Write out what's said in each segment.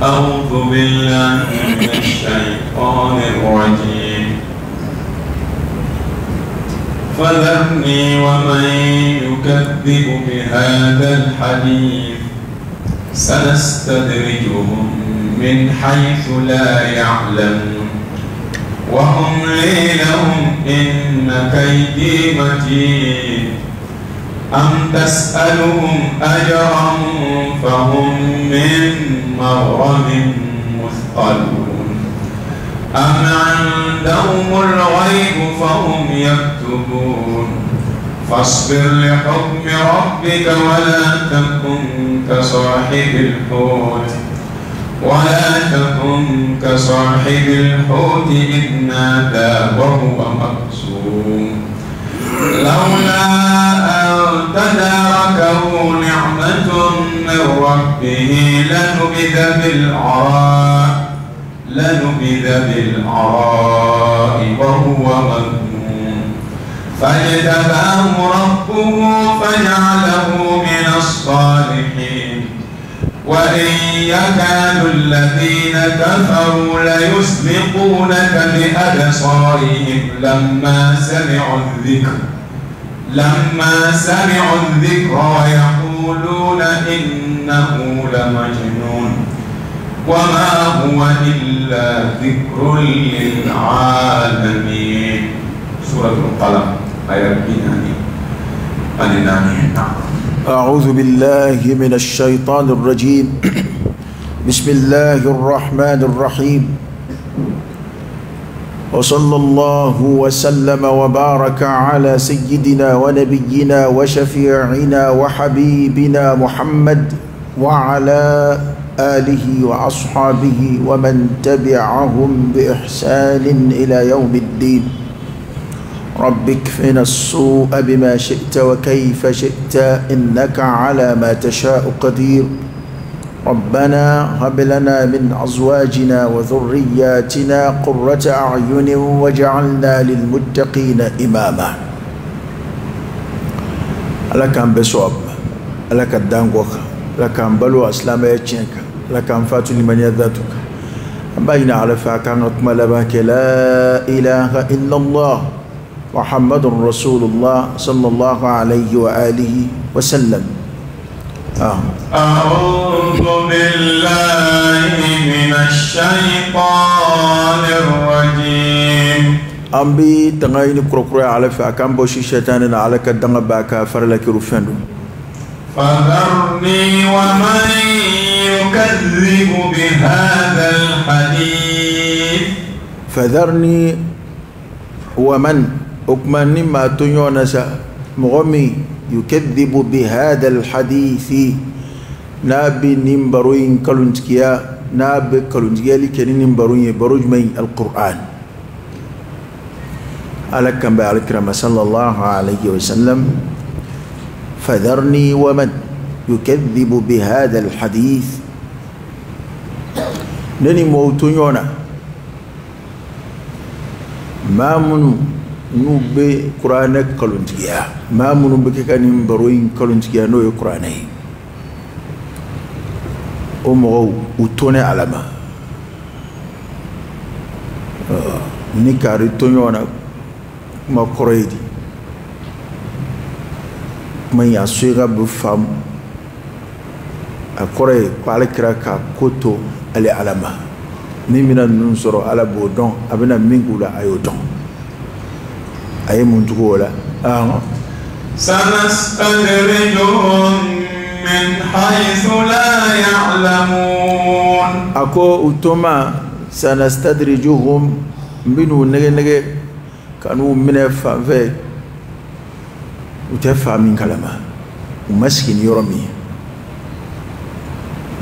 أعوذ بالله من الشيطان الرجيم فذرني ومن يكذب بهذا الحديث سنستدرجهم من حيث لا يعلمون وأملي لهم إن كيدي متين أم تسألهم أجرا فهم من مغرم مثقلون أم عندهم الغيب فهم يكتبون فاصبر لحكم ربك ولا تكن كصاحب الحوت إذ نادى وهو مكظوم لولا أن تداركه نعمة من ربه لنبذ بالعراء وهو مذموم فاجتباه ربه فجعله من الصالحين وإن يكاد الذين كفروا ليزلقونك بأبصارهم لما سمعوا الذكر ويقولون إنه لمجنون وما هو إلا ذكر للعالمين. سورة القلم آية 2. أعوذ بالله من الشيطان الرجيم. بسم الله الرحمن الرحيم. وصلى الله وسلم وبارك على سيدنا ونبينا وشفيعنا وحبيبنا محمد وعلى آله وأصحابه ومن تبعهم بإحسان إلى يوم الدين. رب اكفنا السوء بما شئت وكيف شئت إنك على ما تشاء قدير. ربنا هب لنا من أزواجنا وذرياتنا قرة أعين واجعلنا للمتقين إماما. لك أن بسواب لك الدانغوك لك أن بلو أسلام يتشنك لك أن فاتو لمن يذاتك بين على فاكان أكمل بك لا إله إلا الله محمد رسول الله صلى الله عليه وآله وسلم. أعوذ بالله من الشيطان الرجيم. أمبي تغيني كروكرا على فاكان بوشي شيطاننا على كدنا باكا فرلك رفندو. فذرني ومن يكذب بهذا الحديث. فذرني ومن أكمن ما تنيونسا مغمي يكذب بهذا الحديث نابي نمبروين كالونتكيا نابي كالونتكيا لكي نمبروين بروج من القرآن على كم بالكرم صلى الله عليه وسلم. فذرني ومن يكذب بهذا الحديث نني موتونيونا ما منو نوبي قرآن كالونتيا ما منو بكاني بروين كالونتيا نو قرآني أمو وتوني علما نكاري تونيونا ما كوريدي ما يسويغا بفام أكوري بالكرا كوتو على علما نمنا ننصر على بودون أبنا مينغولا أيودون أي منتقولا سنستدرجهم من حيث لا يعلمون. أكو أتوما سنستدرجهم منو نجي كانوا من فانفي وتفهم من كلامه ومسكين يرمي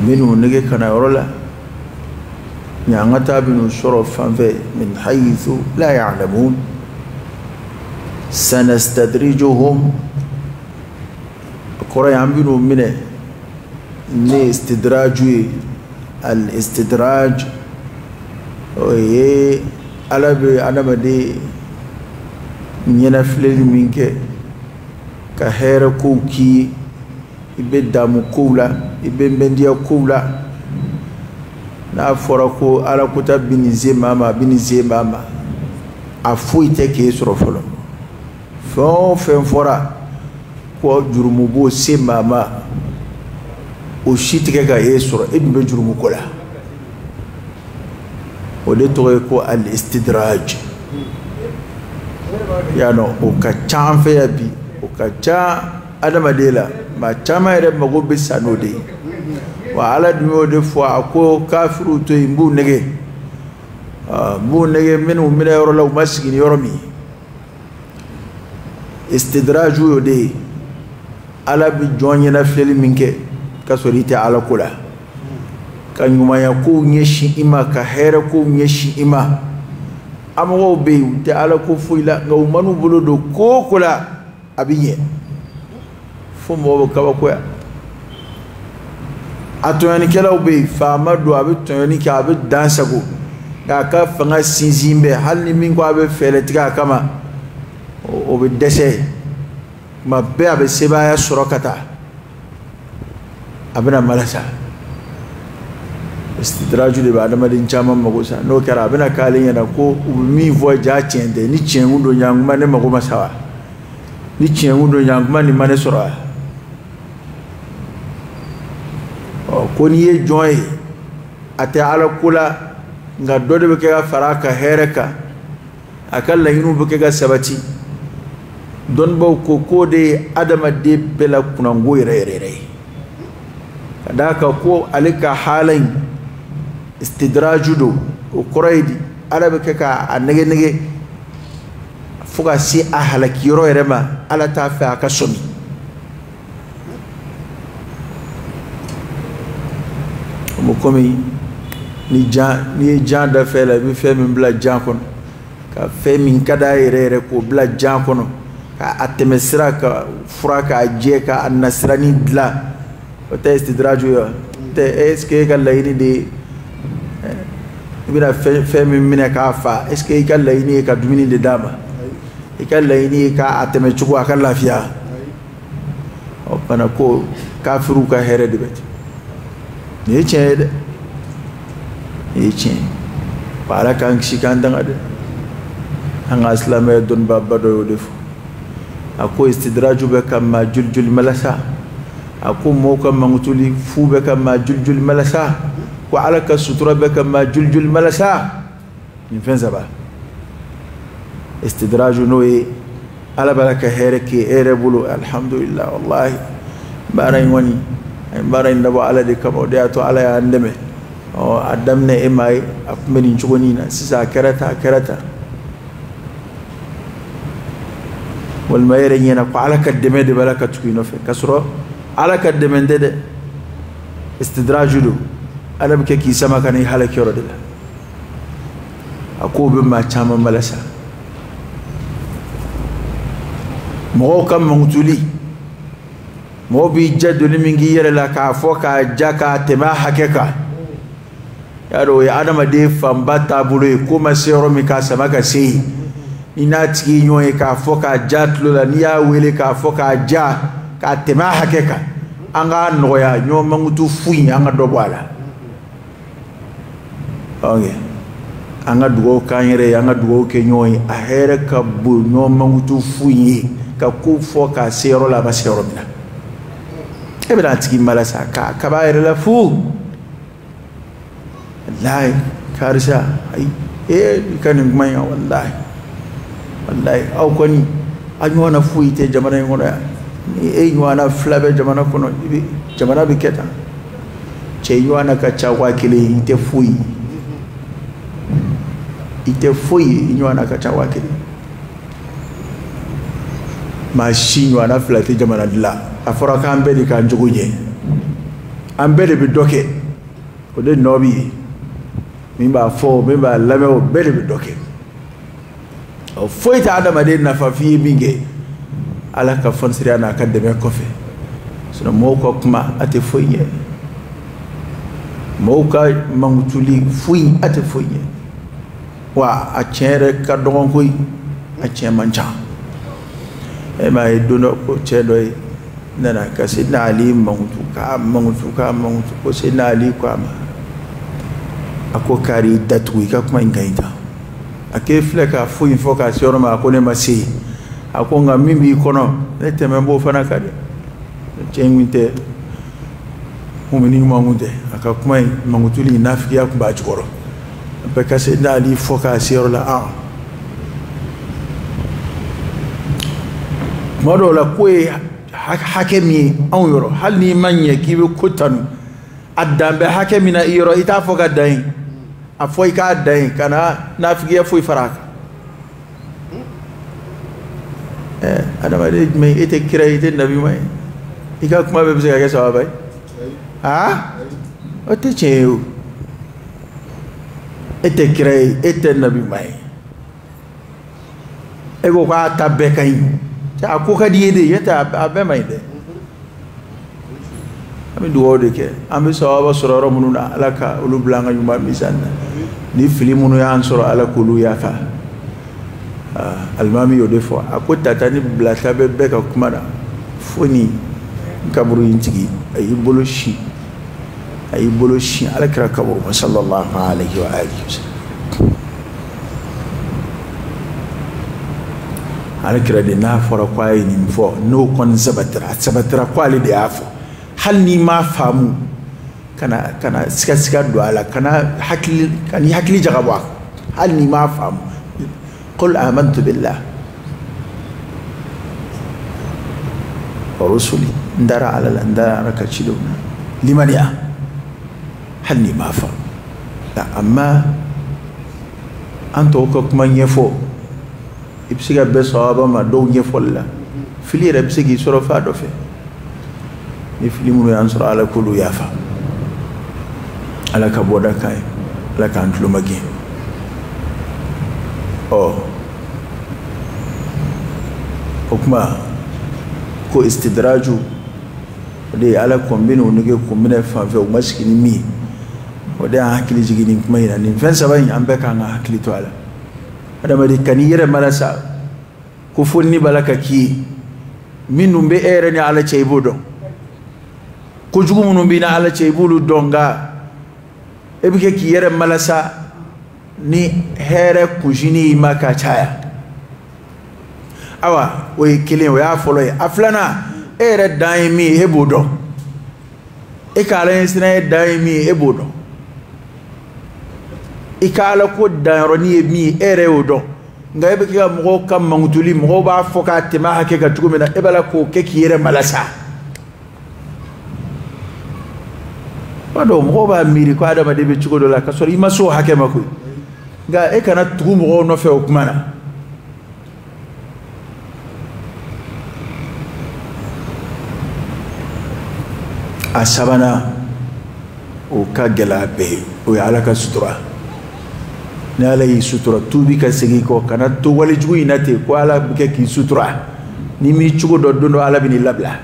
منو نجي كان يرولا نعمتا بنو شرف فانفي من حيث لا يعلمون. سنستدرجهم قرأ يعملون منه الاستدراج oye ala be adamade nyena fileli minke ka hera ko ki ibe damu koula ibe bendia koula na fora ko ala kuta binize mama afu ite ke soro folo fen fora ko jurumu bo se mama o shitike ga yesoro e be jurumu kola o de to ko al istidraj yano o ka chanfe ya bi o ka cha adama dela ma chama ere mago be sanode wa ala dumi de fois ko kafiru to imbu nege bu nege minu mina yoro law masgini yoro mi istidraju yo de ala bi jonye na feli minke kasorite ala kula kanyuma ya ko nyeshi ima ka hera ko nyeshi ima amawo be te ala ko fuila nga umanu bolodo ko kula abinye fo mo ka ba ko ya atoyani kela be fama do abi toyani ka abi dansago ka fanga sinzimbe halni min ko abi feletika kama o be dese ma be abi sebaya surokata abina malasa istidraju de ba adama din chama magosa no kara abina kalin yana ko mi vo ja chende ni chengu do nyanguma ne magoma sawa ni chengu do nyanguma ni mane sura ko ni ye joy ate ala kula nga dode be ka faraka hereka akalla hinu be ka sabati don ba ko de adama de bela kunango yere kadaka ko alika halain istidraju do o quraidi ala be ka anege fuga si ahalaki yoro yerema ala ta fa ka somi mo komi ni jan da fela bi fe min bla jan kono ka fe min kada yere ko bla jan kono ka atemesira ka furaka je ka annasrani bla o te istidraju yo te eske ka layni de bina fe min mina ka fa eske ka layni ka dumini de dama e ka layni ka ateme chugo aka lafiya o pana ko kafiru ka here de bet ne chede para kan shikandang ade ang aslame don babado defu ako istidraju be kam ma juljul malasa ako mo kam mangutuli fu be kam ma juljul malasa wa alaka sutura be kam ma juljul malasa ni fenzaba istidraju noe ala baraka hereke ere bulu alhamdulillah wallahi baray woni ay baray ndabo ala de kam o de to ala ya ndeme o adamne e may apmeni chugoni na sisa karata wal mayre nyena ko ala kademe de baraka tukino fe kasro ala kademe de istidraju ala be ki sama kan halakiro de ako be ma chama malasa mo kam mangtuli mo bi jaddu mingi yere la ka foka jaka tema hakeka yaro ya adama de fambata bulu ko masero mi ka sama ka sei ina tiki nyoy ka foka jatlo la niya wele ka foka ja ka tema hakeka anga noya nyo mangutu fuyi anga dobwala okay anga dugo kanyere anga dugo ke nyoy a here ka bu nyo mangutu fuyi ka ku foka sero la masero mina ebra tiki malasa ka kabaire la fu wallahi karisa ai kanin manya wallahi au kwani anyona fuite jamana ngona nyona flabe jamana kono jamana biketa che nyona ka chawa kile ite fui nyona ka chawa kile machine wana flate jamana dila afora ka ambeli ka njuguje ambeli bidoke ko de nobi mimba fo mimba lame o beli bidoke o foita adama de na fafi binge ala ka fonsiri ana ka deme kofe sino moko kuma ate foye moka mangutuli fui ate foye wa a chere ka dogon koy a che mancha e ma e dono ko che doy nana ka sidna ali mangutu ko sidna ali ko ama ako kari datu ka kuma ingaita ake fleka fu invocation ma ko ne masi ako nga mimbi kono ne temembo fana kade chengwinte mumini mangunde aka kuma mangutuli nafiki ya kumba chikoro pe ka sidna ali foka la a modo la kwe hakemi an yoro hal ni manye kibe kutanu adambe hakemi na yoro ita foka dai a foi ka dai kana nafiki ya foi faraka ana ma de me ite kiraite nabi mai ika kuma be bisa ga sawabai ha ote cheu ite kirai ite nabi mai ego kwa tabbe kai ta ko kadi de yata abe mai de ami duwo de ke ambi sawaba sororo mununa alaka ulublanga yuma misanna ni filimunu ya ansoro ala kulu ya fa almami yo defo akota tani blata bebe ka kumara foni kaburu intigi ay boloshi ala kira kaburu sallallahu alaihi wa alihi wasallam ala kira de na fora kwai ni mfo no kon sabatira kwali de afo hal ni ma famu kana sika do ala kana hakli jagaba hal ni ma famu qul amantu billah wa rusuli ndara ala ndara rakachiluna liman ya hal ni ma famu la amma anto ko kuma nyefo ibsiga be sawaba ma do nyefolla fili rebsigi soro fa do fe ni filimu ya ansura ala kulu yafa ala ka boda kai ala ka antlu magi okuma ko istidraju de ala kombino nuge kombina fa fe o maskini mi o de hakili jigini kuma ina ni fen saban ambe kan hakili to ala adama de kaniyere malasa ko fonni balaka ki minum be ere ni ala ceybodo ko jugumunu bina ala ceybulu donga ebike ki yere malasa ni here kujini maka chaya awa we kilin we afolo aflana ere daimi hebodo ikala insina daimi hebodo ikala ko daroni mi ere odo nga ebe ka mo kam mangutuli mo ba foka tema hake ka tugumena ebala ko ke ki yere malasa wado mo ba miri ko adama de be chugodo la ka sori maso hake mako nga e kana tugumo no fe okumana asabana o ka gela be o ya ala ka sutura ne ala yi sutura tubi ka segi ko kana to wali jugu inate ko ala ke ki sutura ni mi chugodo dondo ala bini labla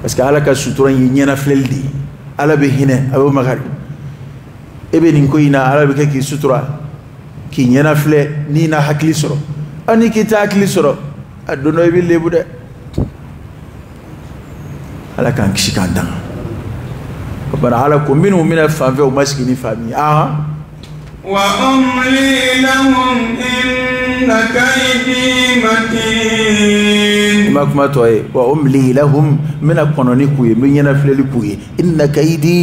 parce que ala ka sutura yi nyana fleldi ala be hine abo magari ebe nin ko ina ala be ki sutura ki nyana fle ni na hakli soro ani ki ta hakli soro adono e bi lebu de ala kan kishi kan dan bana ala ko minu mina fanfe o maskini fami wa umli lahum inna kaydi matin makma toy wa umli lahum mina kononi kuye min yana fleli kuye inna kaydi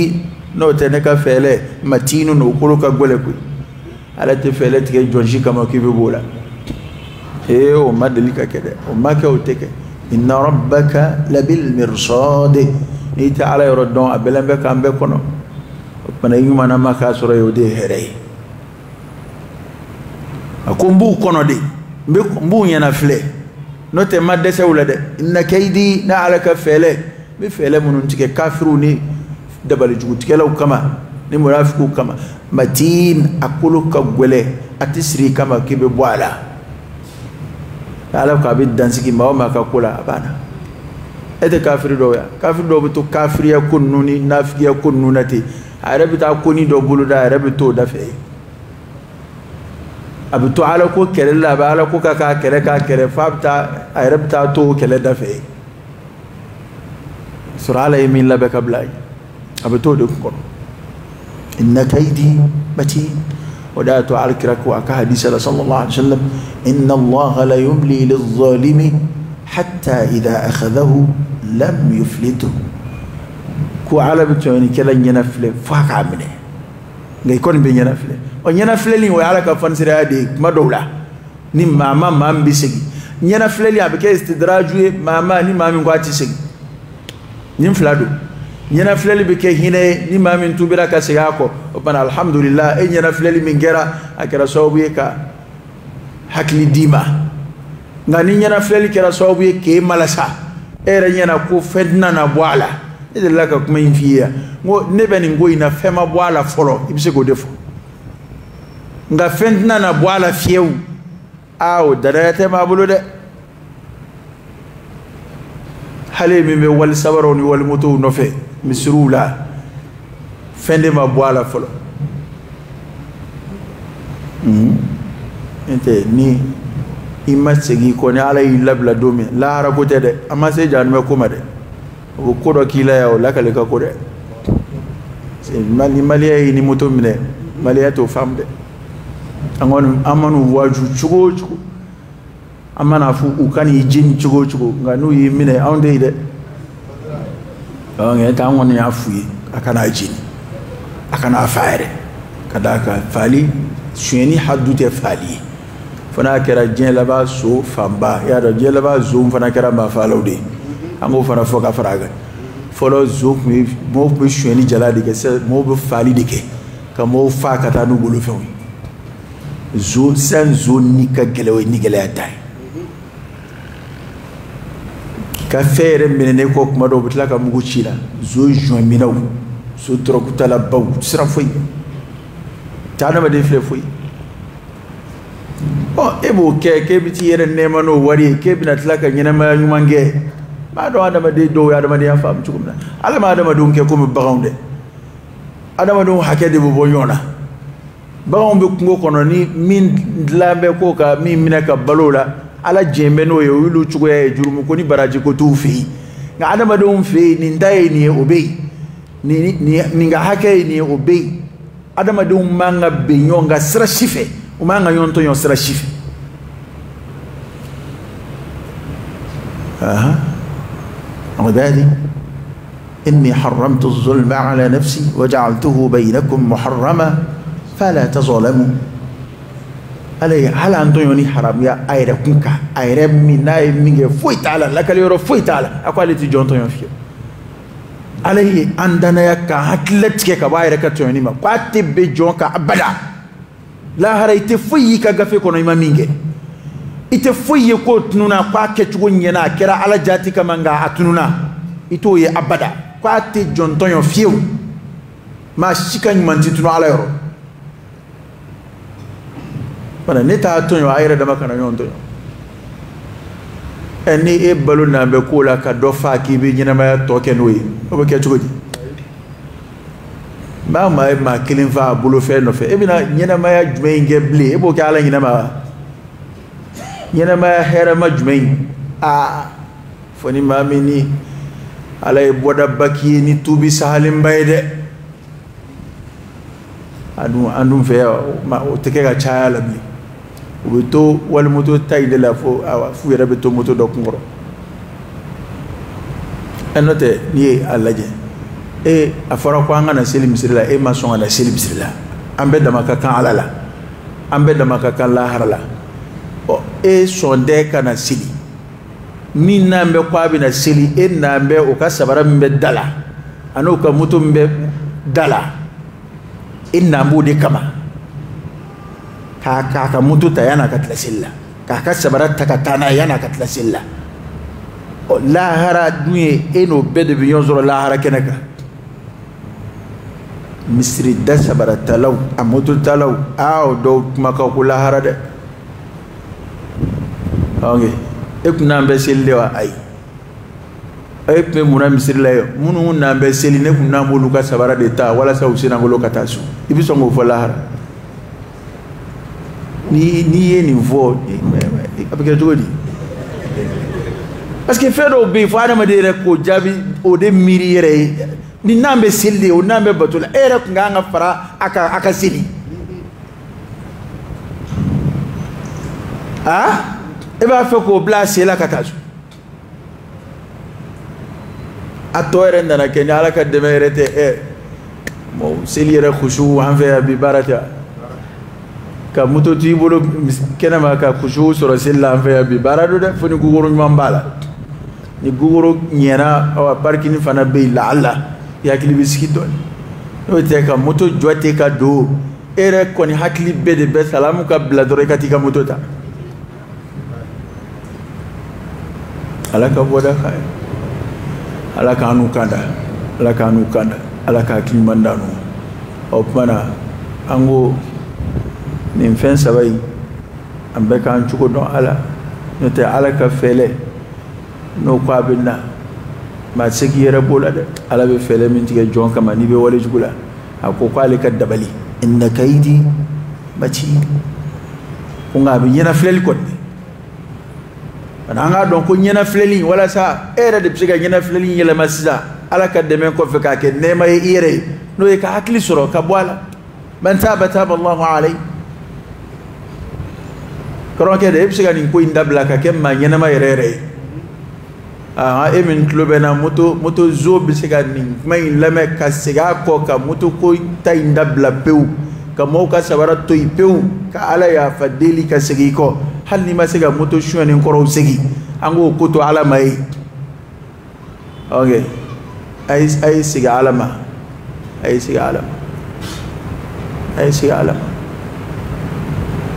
no tene ka fele matinu no kolo ka gole kuye ala te fele te jonji kama kibe bola o madalika kede o maka o teke inna rabbaka labil mirsad ni ta'ala yorodon abelambe kambe kono bana yuma na maka soro yode here akumbu kono de mbu nyana fle no te madese wulade inna kaydi na alaka fele bi fele munun tike kafiru ni dabal jugut kelaw kama ni munafiku kama matin akulu ka gwele atisri kama kibe bwala ala ka bi dansiki mawo maka kula abana ete kafiri do ya kafiri do to kafiri ya kunnuni nafiki ya kunnunati arabi ta kuni do buluda arabi to da fe abu to ala ko kele la ba ala ko ka kele fabta ayrabta to kele dafe sura ala yamin la be kablay abu to de ko inna kaydi matin ولا تعركرك وأك حديث صلى الله عليه وسلم إن الله لا يملي للظالم حتى إذا أخذه لم يفلته كو على بتواني كلا ينفل فاق عمله غيكون بين ينفل وينفل لي وعلى كفن سرادي ما دولا نم ما بيسجي ينفل لي أبكي استدراجه ما نم من قاتي سجي نم فلادو nyana fleli beke hine ni mamin tubira ka sigako bana alhamdulillah e nyana fleli mingera akira sawabu ka hakli dima ngani nyana fleli kira sawabu ke malasa era nyana ko fedna na bwala ide laka kuma infia ngo nebeni ngo ina fema bwala folo ibise go defo nga fedna na bwala fiew aw darate ma bulude hale mi be wal sabaroni wal mutu no fe misrula fende ma boala folo ente ni imasegi ko ne ala labla domi la ara ko tede amma se jan me kuma de o ko do kila ya o lakale ka ko de se mali ni moto mine mali to famde angon amanu waju chugo amana fu ukani jin chugo nganu yi mine onde de nge ta woni afuye akana jini akana faare kadaka fali shweni hadute fali fana kera jin laba so famba ya do jin laba zo fana kera ma falawde ango fana foka faraga folo zo mi mo be shweni jala de ke mo be fali de ke ka mo fa kata no bulu fewi zo san zo ni ka gelewe ni gele atai ka fere menene ko kuma do butla ka mugu chila zo join minaw so tro ku tala baw sira foi tana ma de fle foi o ebo ke biti yere nema no wari ke bina tlaka nyina ma nyumange ma do adama de do adama de ya fam cikum na ala ma adama do ke ko mi bagonde adama do hakede bo bonyona bagon be kungo kono ni min lambe ko ka min minaka balola ala jembe no yo wilu chugo ya jurumu ko ni baraji ko tufi nga adama do mfe ni ndaye ni obey ni nga hake ni obey adama do manga benyo nga sira shife umanga yonto yon sira shife وذلك إني حرمت الظلم على نفسي وجعلته بينكم محرما فلا تظلموا علي هل أنتم يوني حرام يا أيركنك أيرب مناي منك فوي تعالى لك اليورو فوي تعالى أقول لي جون تيون فيه علي عندنا يا كهتلتك كباير كتيوني ما قاتي بجون كأبدا لا هريت فوي كغفي كونو ما منك إتفوي كوت نونا قاكي تقول ينا كرا على جاتي كمانغا أتنونا إتو يه أبدا قاتي جون تيون فيه ما شكا نمانتي تنو على يورو mana neta tonyo ayre dama kana yon tonyo eni e balu na be kula ka do fa ki bi nyina ma to kenoi o be ke chugoji ma kilin fa bulu fe no fe e bina nyina ma ya jume ngeble e bo ka ala nyina ma hera ma jume foni ma mini ala e boda baki ni tubi sahalim bayde andum fe ma o teke ga chala bi to wal moto tay de la fo fu yere be to moto do ngoro enote ni alaje e afara ko ngana selim sirla e ma so ngana selim sirla ambe dama ka kan alala ambe dama ka kan la harala o e sonde kana sili min nambe ko abina sili e nambe o ka sabara mbe dala ano ka moto mbe dala inna mudi kama ka mutu ta yana katla silla ka sabarat takatana yana katla silla la hara duye eno bede biyon zoro la hara kenaka misri da sabarat talaw amutu talaw aw do maka ko la hara de okay ekuna mbe sille wa ay pe muna misri la yo munu na mbe sille ne kuna mulu ka sabara de ta wala sa usina ngolo katasu ibiso ngo fo la hara ni ye nin fɔ a bɛ kɛ cogo di parce que fɛn dɔw bɛ yen fo adamaden yɛrɛ k'o jaabi o de miiri yɛrɛ ye ni n'an bɛ seli de o n'an bɛ bato la e yɛrɛ tun kan ka fara a ka seli e b'a fɛ k'o bila a sen la ka taa so a tɔ yɛrɛ nana kɛ ni Ala ka dɛmɛ yɛrɛ tɛ seli yɛrɛ khusu an fɛ yan bi baara tɛ ka moto t'i bolo kɛnɛma ka khusu sɔrɔ seli la an fɛ yan bi baara do dɛ fo ni guguru ɲuman b'a la ni guguru ɲɛna parking fana bɛ yen lahala i hakili bɛ sigi dɔɔnin n'o tɛ ka moto jɔ ten ka don e yɛrɛ kɔni hakili bɛɛ de bɛ salamu ka bila dɔrɔn i ka t'i ka moto ta Ala ka bɔda k'a ye Ala k'an n'u kanda Ala k'an n'u kanda Ala k'a hakili ɲuman d'an n'u o tuma na an ko nin fɛn saba in an bɛɛ k'an cogo dɔn Ala n'o tɛ Ala ka fɛlɛ n'o ko a bɛ na maa se k'i yɛrɛ b'o la dɛ Ala bɛ fɛlɛ min tigɛ jɔn kama n'i bɛ wale jugu la a ko k'ale ka dabali inna kaydi matin ko nka a bɛ ɲɛnafilɛli kɔni an k'a dɔn ko ɲɛnafilɛli walasa e yɛrɛ de bɛ se ka ɲɛnafilɛli yɛlɛma sisan Ala ka dɛmɛ kɔfɛ k'a kɛ nɛɛma ye i yɛrɛ ye n'o ye ka hakili sɔrɔ ka bɔ a la man taaba taaba Allahu alayhi karamɔgɔkɛ de e bɛ se ka nin ko in dabila ka kɛ maa ɲɛnama yɛrɛ yɛrɛ ye e min tulo bɛ na moto zo bɛ se ka nin kuma in lamɛn ka segin a kɔ ka moto ko ta in dabila pewu ka mɔgɔw ka sabara to yen pewu ka Ala yafa deli ka segin i kɔ hali n'i ma se ka moto suyɛnni kɔrɔw segin an k'o ko to Ala ma ye ok a ye segin Ala ma a ye segin Ala ma a ye segin Ala ma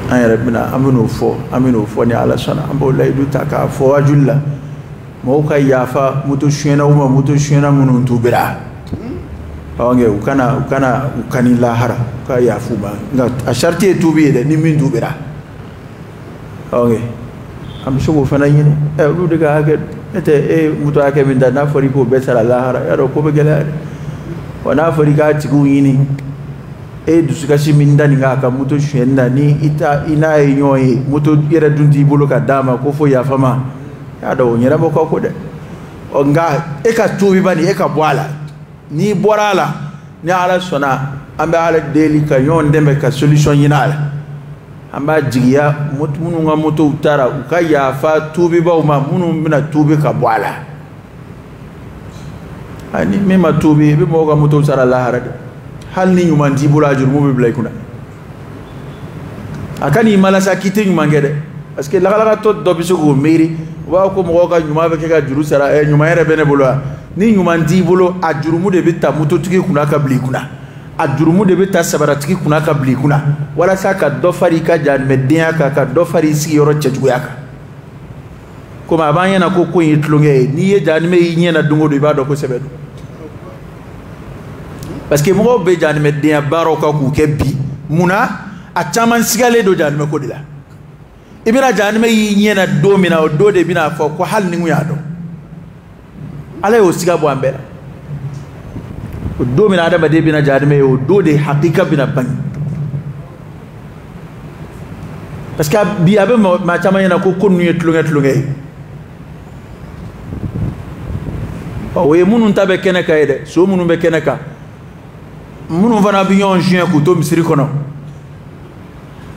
an yɛrɛ bɛna an bɛn'o fɔ ni Ala sɔnna an b'o layidu ta k'a fɔ wajuli la mɔgɔw ka yafa moto suyɛnnaw ma moto suyɛnna minnu tubira ok u kani lahara u ka yafu ma nka a sariti ye tubi ye dɛ ni min tubira ok an bɛ se k'o fana ɲini olu de ka hakɛ ne tɛ moto hakɛ min ta n'a fɔra i k'o bɛɛ sara lahara y'a dɔn ko bɛ gɛlɛya dɛ wa n'a fɔra i k'a tigiw ɲini dusukasi min da nin k'a ka moto suyɛnni na ni i n'a ye ɲɔgɔn ye moto yɛrɛ dun t'i bolo ka d'a ma ko fo yafa ma y'a dɔn o ɲɛnabɔ ka ko dɛ nka e ka tubi bani e ka bɔ a la n'i bɔra a la ni Ala sɔnna an bɛ Ala deli ka ɲɔgɔn dɛmɛ ka solution ɲini a la an b'a jigiya minnu ka motow taara u ka yafa tubibaw ma minnu bɛna tubi ka bɔ a la ni min ma tubi i bɛ mɔgɔw ka motow sara lahara dɛ hali ni ɲuman t'i bolo a jurumu bɛ bila i kunna a ka n'i malasa k'i tɛ ɲuman kɛ dɛ parce que lakalakatɔ dɔ bɛ se k'o miiri u b'a fɔ ko mɔgɔw ka ɲuman bɛ kɛ ka juru sara ɲuman yɛrɛ bɛ ne bolo wa ni ɲuman t'i bolo a jurumu de bɛ ta mototigi kunna ka bila i kunna a jurumu de bɛ ta sabaratigi kunna ka bila i kunna walasa ka dɔ fara i ka jahanɛmɛdenya kan ka dɔ fara i sigiyɔrɔ cɛjuguya kan komi a b'an ɲɛna ko in ye tulonkɛ ye n'i ye jahanɛmɛ y'i ɲɛna don o don i b'a dɔn kosɛbɛ don parce que mɔgɔw bɛ jahanɛmɛdenya baaraw kan k'u kɛ bi munna a caman sigalen don jahanɛmɛ ko de la i bɛna jahanɛmɛ y'i ɲɛna don min na o don de bɛna fɔ ko hali ni n kun y'a dɔn Ala y'o siga bɔ an bɛɛ la o don min na adamaden bɛna jahanɛmɛ ye o don de hakika bɛna bange parce que bi a bɛ maa caman ɲɛna ko ninnu ye tulonkɛ ye o ye minnu ta bɛ kɛnɛ kan ye dɛ so minnu bɛ kɛnɛ kan minnu fana bɛ ɲɔgɔn suɲɛ k'u to misiri kɔnɔ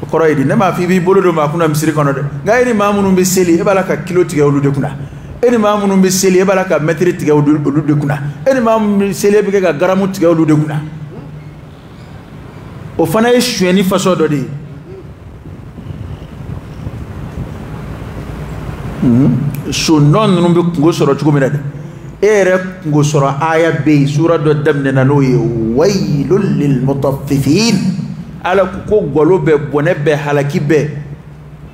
o kɔrɔ ye di ne m'a fɔ i b'i bolo don maa kunna misiri kɔnɔ dɛ nka e ni maa minnu bɛ seli e b'a la ka kilo tigɛ olu de kunna e ni maa minnu bɛ seli e b'a la ka mɛtiri tigɛ olu de kunna e ni maa minnu bɛ seli e bɛ kɛ ka garamu tigɛ olu de kunna o fana ye suɲɛni façon dɔ de ye so nɔ ninnu bɛ kungo sɔrɔ cogo min na dɛ e yɛrɛ kungo sɔrɔ aya bɛ yen sura dɔ daminɛna n'o ye waylul lil mutaffifin Ala ko gɔlo bɛ bɔnɛ bɛ halaki bɛ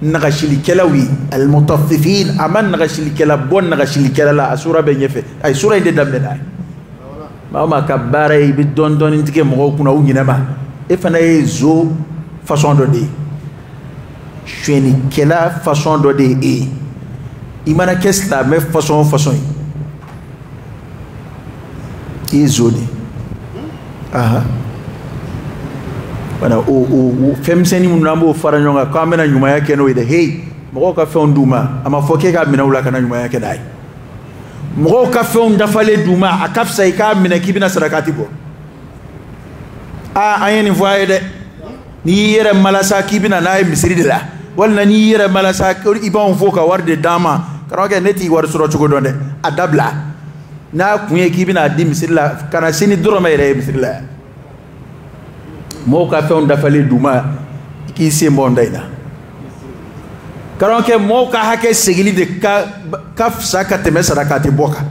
nagasilikɛlaw ye al mutaffifin a ma nagasilikɛla bɔ nagasilikɛla la a sura bɛ ɲɛfɛ ayi sura in de daminɛna maa o maa ka baara ye i bɛ dɔɔnin dɔɔnin tigɛ mɔgɔw kunna u ɲinɛ ma e fana ye zo façon dɔ de ye suɲɛnikɛla façon dɔ de ye e ye i mana kɛ silamɛ façon o façon ye i ye zo de Voilà, o femseni mun nambo fara nyonga ka mena nyuma yake no ide hey mo ka fe nduma ama foke ka mina ula kana nyuma yake dai mo ka fe ndafale duma akafsa ika mina kibina sarakati bo ayeni voye de ni yere malasa kibina na misiri de la wala ni yere malasa ibon foka warde dama karoke neti war suro chugo donde adabla na kunye kibina di misiri la kana sini duro mere misiri la mo ka fe ndafale duma ki se mondaina karoke mo ka hake segili de ka saka teme sarakati boka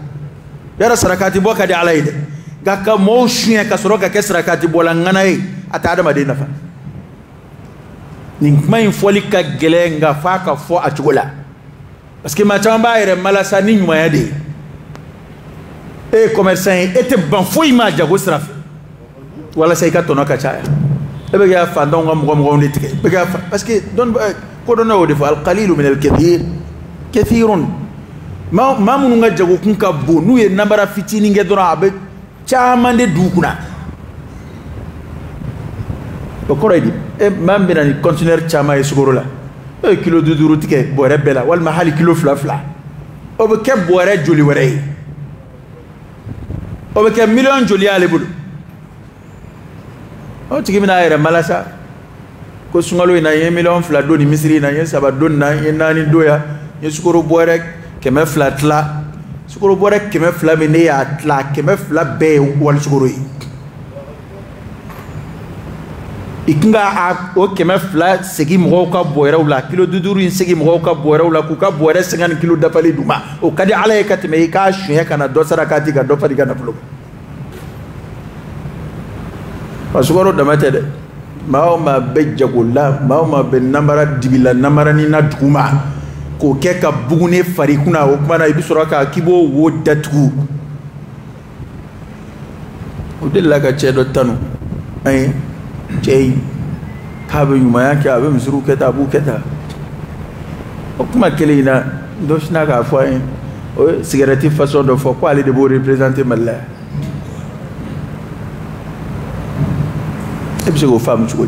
yara sarakati boka de alaide gaka mo shunya ka soroka ke sarakati bola ngana yi atada madina fa ni mai foli ka gelenga fa ka fo atugola parce que ma chamba ere malasa ni nyuma yade e commerçant ete ban foi ma jago straf wala say ka tono ka chaya e be ga fa ndonga mo ni tike be ga parce que don ko don o defo al qalil min al kathir kathirun ma munu nga jago kun ka bonu e nambara fitini nge dora abe chama de dukuna o koredi e mambina ni conteneur chama e sugoro la e kilo de duru tike bore bela wal mahali kilo fla o be ke bore joli wore o be ke million joli ale bulu o tigi mina ere malasa ko sungalo ina ye million fla do ni misri na ye saba do na ye nani doya ye sugoro bore ke me fla tla sugoro bore ke me fla me ne ya tla ke me fla be wal sugoro yi ikinga o ke me fla segi mo ka bore wala kilo duduru in segi mo ka bore wala ku ka bore 50 kilo da pali duma o kadi ala e katme ka shuya kana do sarakati ga do fadi ga na flo pasugoro da mate de ma bejjagola ma ben namara dibila namara ni na duma ko ke ka bugune fari kuna o kuma na ibisoro ka kibo wo datu o de la ka chedo tanu ay chei kabe yuma yake abe mzuru keta bu keta o kuma kele ina do shina ka fo ay o cigarette façon de fo quoi aller de bo représenter malla e bi go fam chugo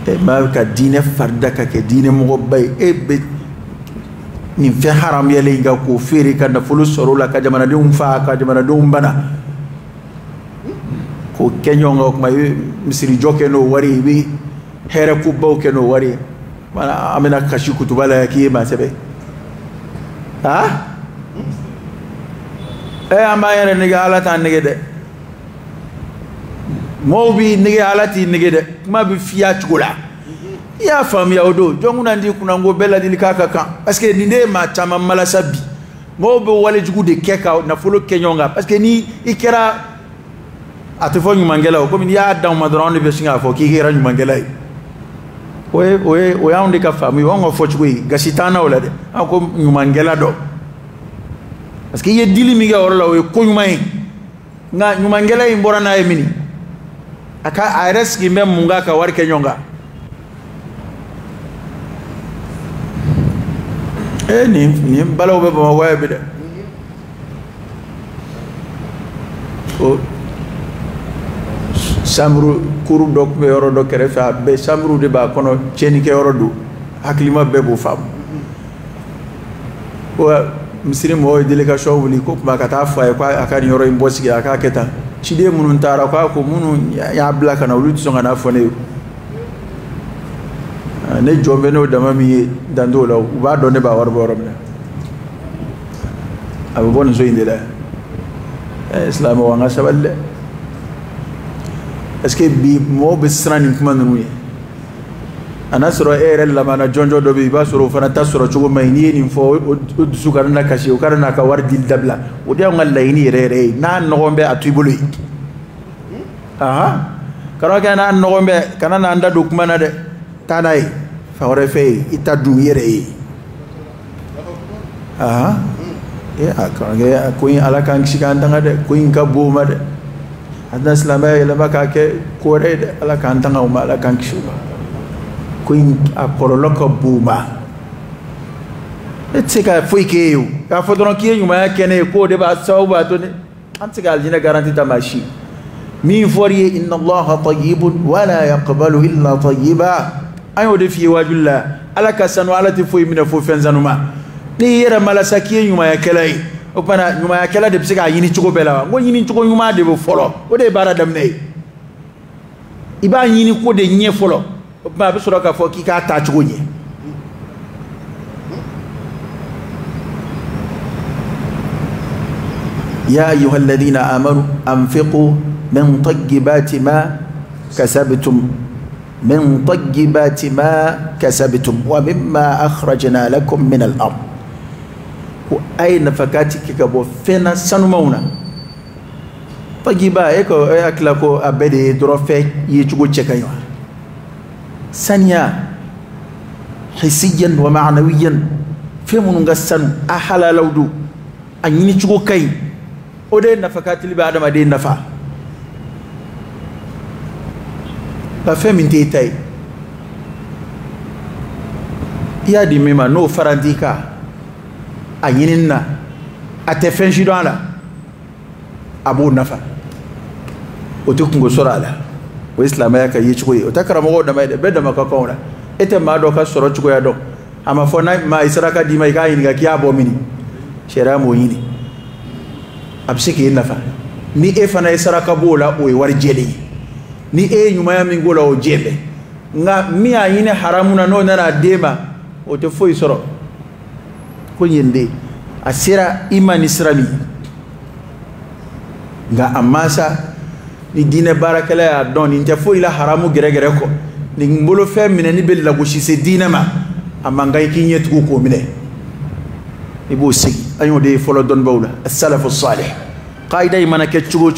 e ma ka dine farda ka ke dine mo bay e be ni fe haram yele nga ko fere ka na fulu soro la ka jamana de fa ka jamana de bana ko kenyo nga ko may misiri joke no wari bi here ku baw ke no wari mana amena kashi kutubala ki ma sebe ha e amaya ne ga ala tan ne de mobi ne ga ala ti ne de ma bi fiya chula ya fam ya odo jonguna ndi kuna ngo bella dili kaka kan parce que ni ne ma chama malasa bi mobi wale jugu de keka na folo kenyonga parce que ni ikera atefo nyumangela ko min ya daw madron be singa fo ki hira nyumangela o ya onde ka famu o ngo fo chugui gasitana wala de ko nyumangela do parce que ye dili mi ga orla o ko nyumay nga nyumangela imbora na emini aka ares ki mem munga ka war kenyonga ni balaw be ba wa be de o samru kuru dok be yoro do kere fa be samru de ba kono cheni ke yoro du haklima be bu fam o misiri mo delegation wuli ko ba kata fa ko akani yoro imbosi ga aka keta chide munun tara ko munun ya blaka na wulu tsonga na fone ne jombe no dama mi dando la ba do ne ba war borom ne abu bon zo indela islam wa ngasaballe est-ce que bi mo be strani kuma nunu ana soro ere la mana jonjo do bi ba soro fana ta soro chugo mai ni ni fo o dusu karana kashi o karana ka war dil dabla o de ngalla ini re na no be atibulu aha karo ka na no be kana na anda do kuma na de tanai fa ore fe ita du yere aha aka ko in ala kan shiga ndanga de ko in ka bo ma de adna islama yela maka ke kore de ala kan tanga uma ala kan kishuba ko in aporolo ko buma etsika foi ke eu ka fodron ki nyuma ya kene ko de ba sauba to ne antiga aljina garanti ta mashi min foriye inna allaha tayyibun wala yaqbalu illa tayyiba ayo de fi wajulla ala kasanu ala ti foyi mina fo fenzanuma ni yera malasa kiye nyuma ya kelai o pana nyuma ya kela de bisika yini chugo bela ngo yini chugo nyuma de bo folo o de bara damne iba yini ko de nye folo o pa be soro ka fo ki ka ta chugo nye يا أيها الذين آمنوا أنفقوا من طيبات ما كسبتم ومما أخرجنا لكم من الأرض أين فكاتك كبو فينا سنمونا طيبا إيكو أكلكو أبدي دروفي يجو تشكايوا ثانيا حسيا ومعنويا في منغا سن أحلا لودو أني تشكو كاي ode nafakati liba adama de nafa ba femi ntetai ya di mema no farandika anyininna ate fenshi do ala abu nafa o to kungo sorala o islam ya kai chikoy o takara mo da mai de bedda makakona ete ma do ka soro chikoy do ama fona ma israka di mai kai nga kiya bo mini shera mo yini absiki nafa ni e fana saraka bola o war jeli ni e nyuma ya mingola o jebe nga mi ayine haramuna no na dema o te foi soro ko yende asira imani isrami nga amasa ni dine barakala ya don ni te foi la haramu gere ko ni mbolo fe mine ni bella go shi se dine ma amanga kinye tu ko mine ibo sigi ayo de folo don bawla as-salaf as-salih qaida imana ke chugo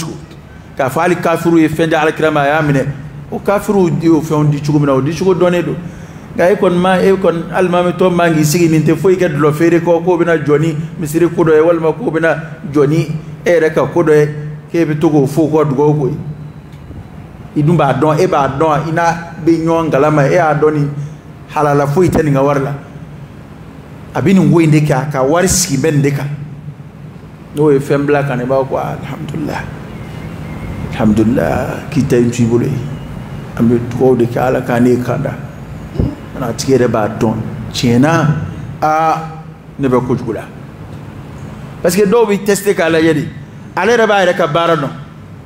ka fali kafiru e fende ala kirama ya mine o kafiru di o fondi chugo mina o di chugo donedo gay kon ma e kon almami to mangi sigi min te foy ke do fere ko bina joni misiri ko do e walma ko bina joni e reka ko do e ke be togo fo ko do ko idumba don e ba don ina be nyongala ma e adoni halala foy tani nga warla abini ngoinde ka warisi bendeka no e fembla kan ba ko alhamdulillah kita intu bole ambe to de kala kane kada ana tigere ba don chena a ne be ko jugula parce que do bi tester kala yedi ale reba ere ka bara no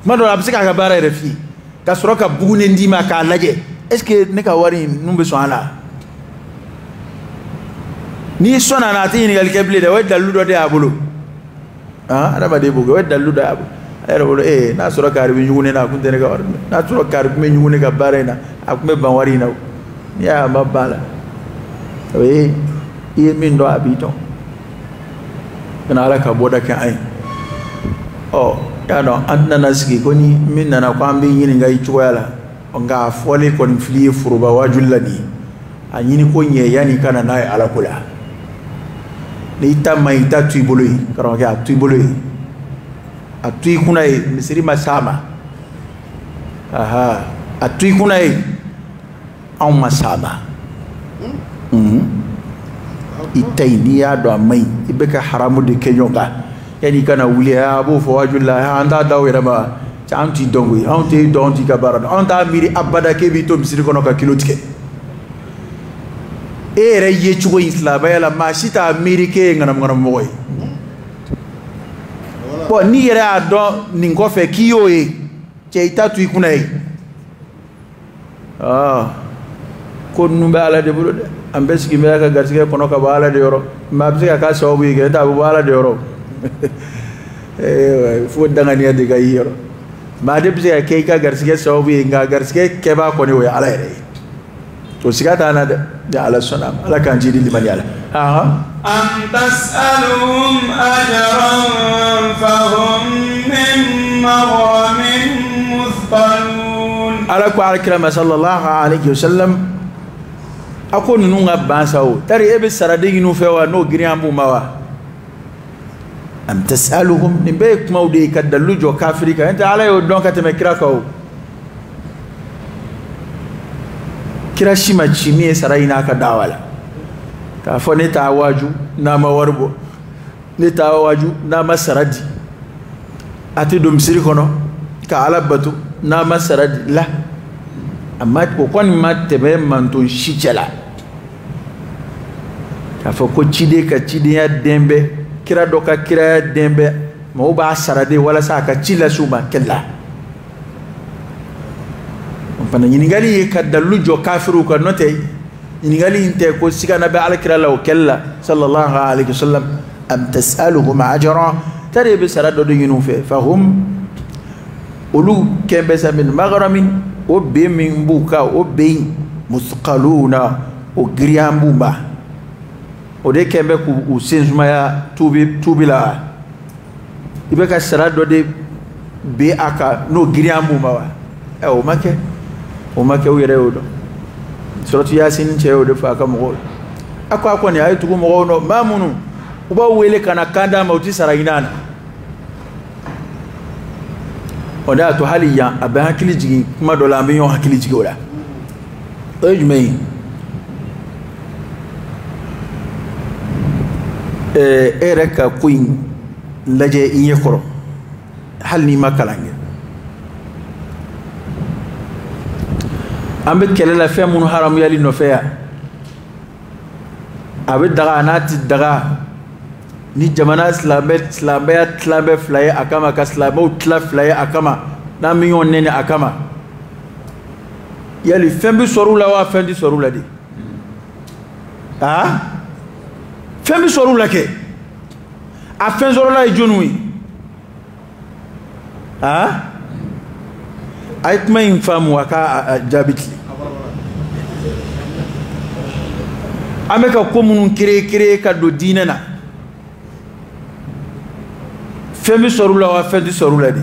mado absika ka bara ere fi ka soroka bugune ndima ka laje est ce que ne ka wari numbe so ala ni sona na tini gal keble de wadda ludo de abulu araba de bugo wadda ludo abu ayro na sura kar bi nyugune na kunte ne ga war na sura kar bi nyugune ga barena akume ban wari na ya mabala e min do abito kana ala ka boda ka ai ya no anna nasiki koni min na kwambi yini ngai chuwala nga fole kon fili furuba wajullani anyini ko nye yani kana nae ala kula ni tama ita tuibului karo ya tuibului atui kunai misiri masama atui kunai au masama itai ni ya do mai ibeka haramu de kenyonga yani kana wuli abu fawajullah anda dawira ma chanti dongui onti donti kabara onta miri abada ke bito misiri kono ka kilotike ere ye chugo islama yala mashita amerike ngana moy bo ni yere ado ni ngofe kiyo e cheita tu ikuna e ko numbe ala de bulo ambes ki meka garsike kono ka bala de yoro mabse ka so bu ge ta bu bala de yoro fu danga ni de ga yoro ma de bse ke ka garsike so bu nga garsike ke ba ko ni we ala ere to sigata na de ala sunam ala kan jidi liman yala am tas'aluhum ajran fahum min maghramin muthqalun ala ko alkirama sallallahu alayhi wasallam akonu nunga bansawo tari ebe sarade yinu fewa no giriambu mawa am tas'aluhum nimbe kuma de kadallu jo kafirika enta ala yo don kateme kirakaw kira shima chimi saraina ka dawala ka fo ne ta waju na mawarbo ne ta waju na masaradi ati dum siri kono ka alabatu n'a ma sara la amma o kɔni ma tɛmɛ manton si cɛ la k'a fɔ ko ciden ka cidenya den bɛ kira dɔ ka kiraya den bɛ mɔgɔw b'a sara de walasa a ka ci lase u ma kɛlɛ la fana ɲininkali ye ka dalilu jɔ kafiruw kan n'o tɛ ɲininkali in tɛ ko sigana bɛ alakira la o kɛlɛ la sallallahu alaihi wasallam am tas'aluhum ajran tare bɛ sara dɔ de ɲini u fɛ fahum olu kɛn bɛ sa min maghramin o bɛn min b'u kan o bɛn musqaluna o giriyan b'u ma o de kɛn bɛ k'u sen sumaya tuubi la i bɛ ka sara dɔ de bɛn a kan n'o giriyan b'u ma wa o ma kɛ o ma kɛ u yɛrɛ y'o dɔn suratu yasin cɛ y'o de fɔ a ka mɔgɔw a ko a kɔni a ye tugu mɔgɔw nɔ maa minnu u b'aw wele ka na kan d'a ma u tɛ sara ɲini a na o de y'a to hali yan a bɛ hakili jigin kuma dɔ la an bɛ ɲɔgɔn hakili jigin o la o ye jumɛn ye e yɛrɛ ka ko in lajɛ i ɲɛ kɔrɔ hali n'i ma kalan kɛ an bɛ kɛlɛ la fɛn minnu haramuyali nɔfɛ yan a bɛ daga a n'a ti daga ni jamana silamɛya tilan bɛ fila ye a kama ka silamɛw tila fila ye a kama n'an bɛ ɲɔgɔn nɛnɛ a kama yali fɛn bɛ sɔrɔ u la wa fɛn tɛ sɔrɔ u la de fɛn bɛ sɔrɔ u la kɛ a fɛn sɔrɔla ye jɔnniw ye a ye kuma in faamu a ka jaabi tile an bɛ ka ko minnu kere ka don diinɛ na fɛn bɛ sɔrɔ u la wa fɛn tɛ sɔrɔ u la de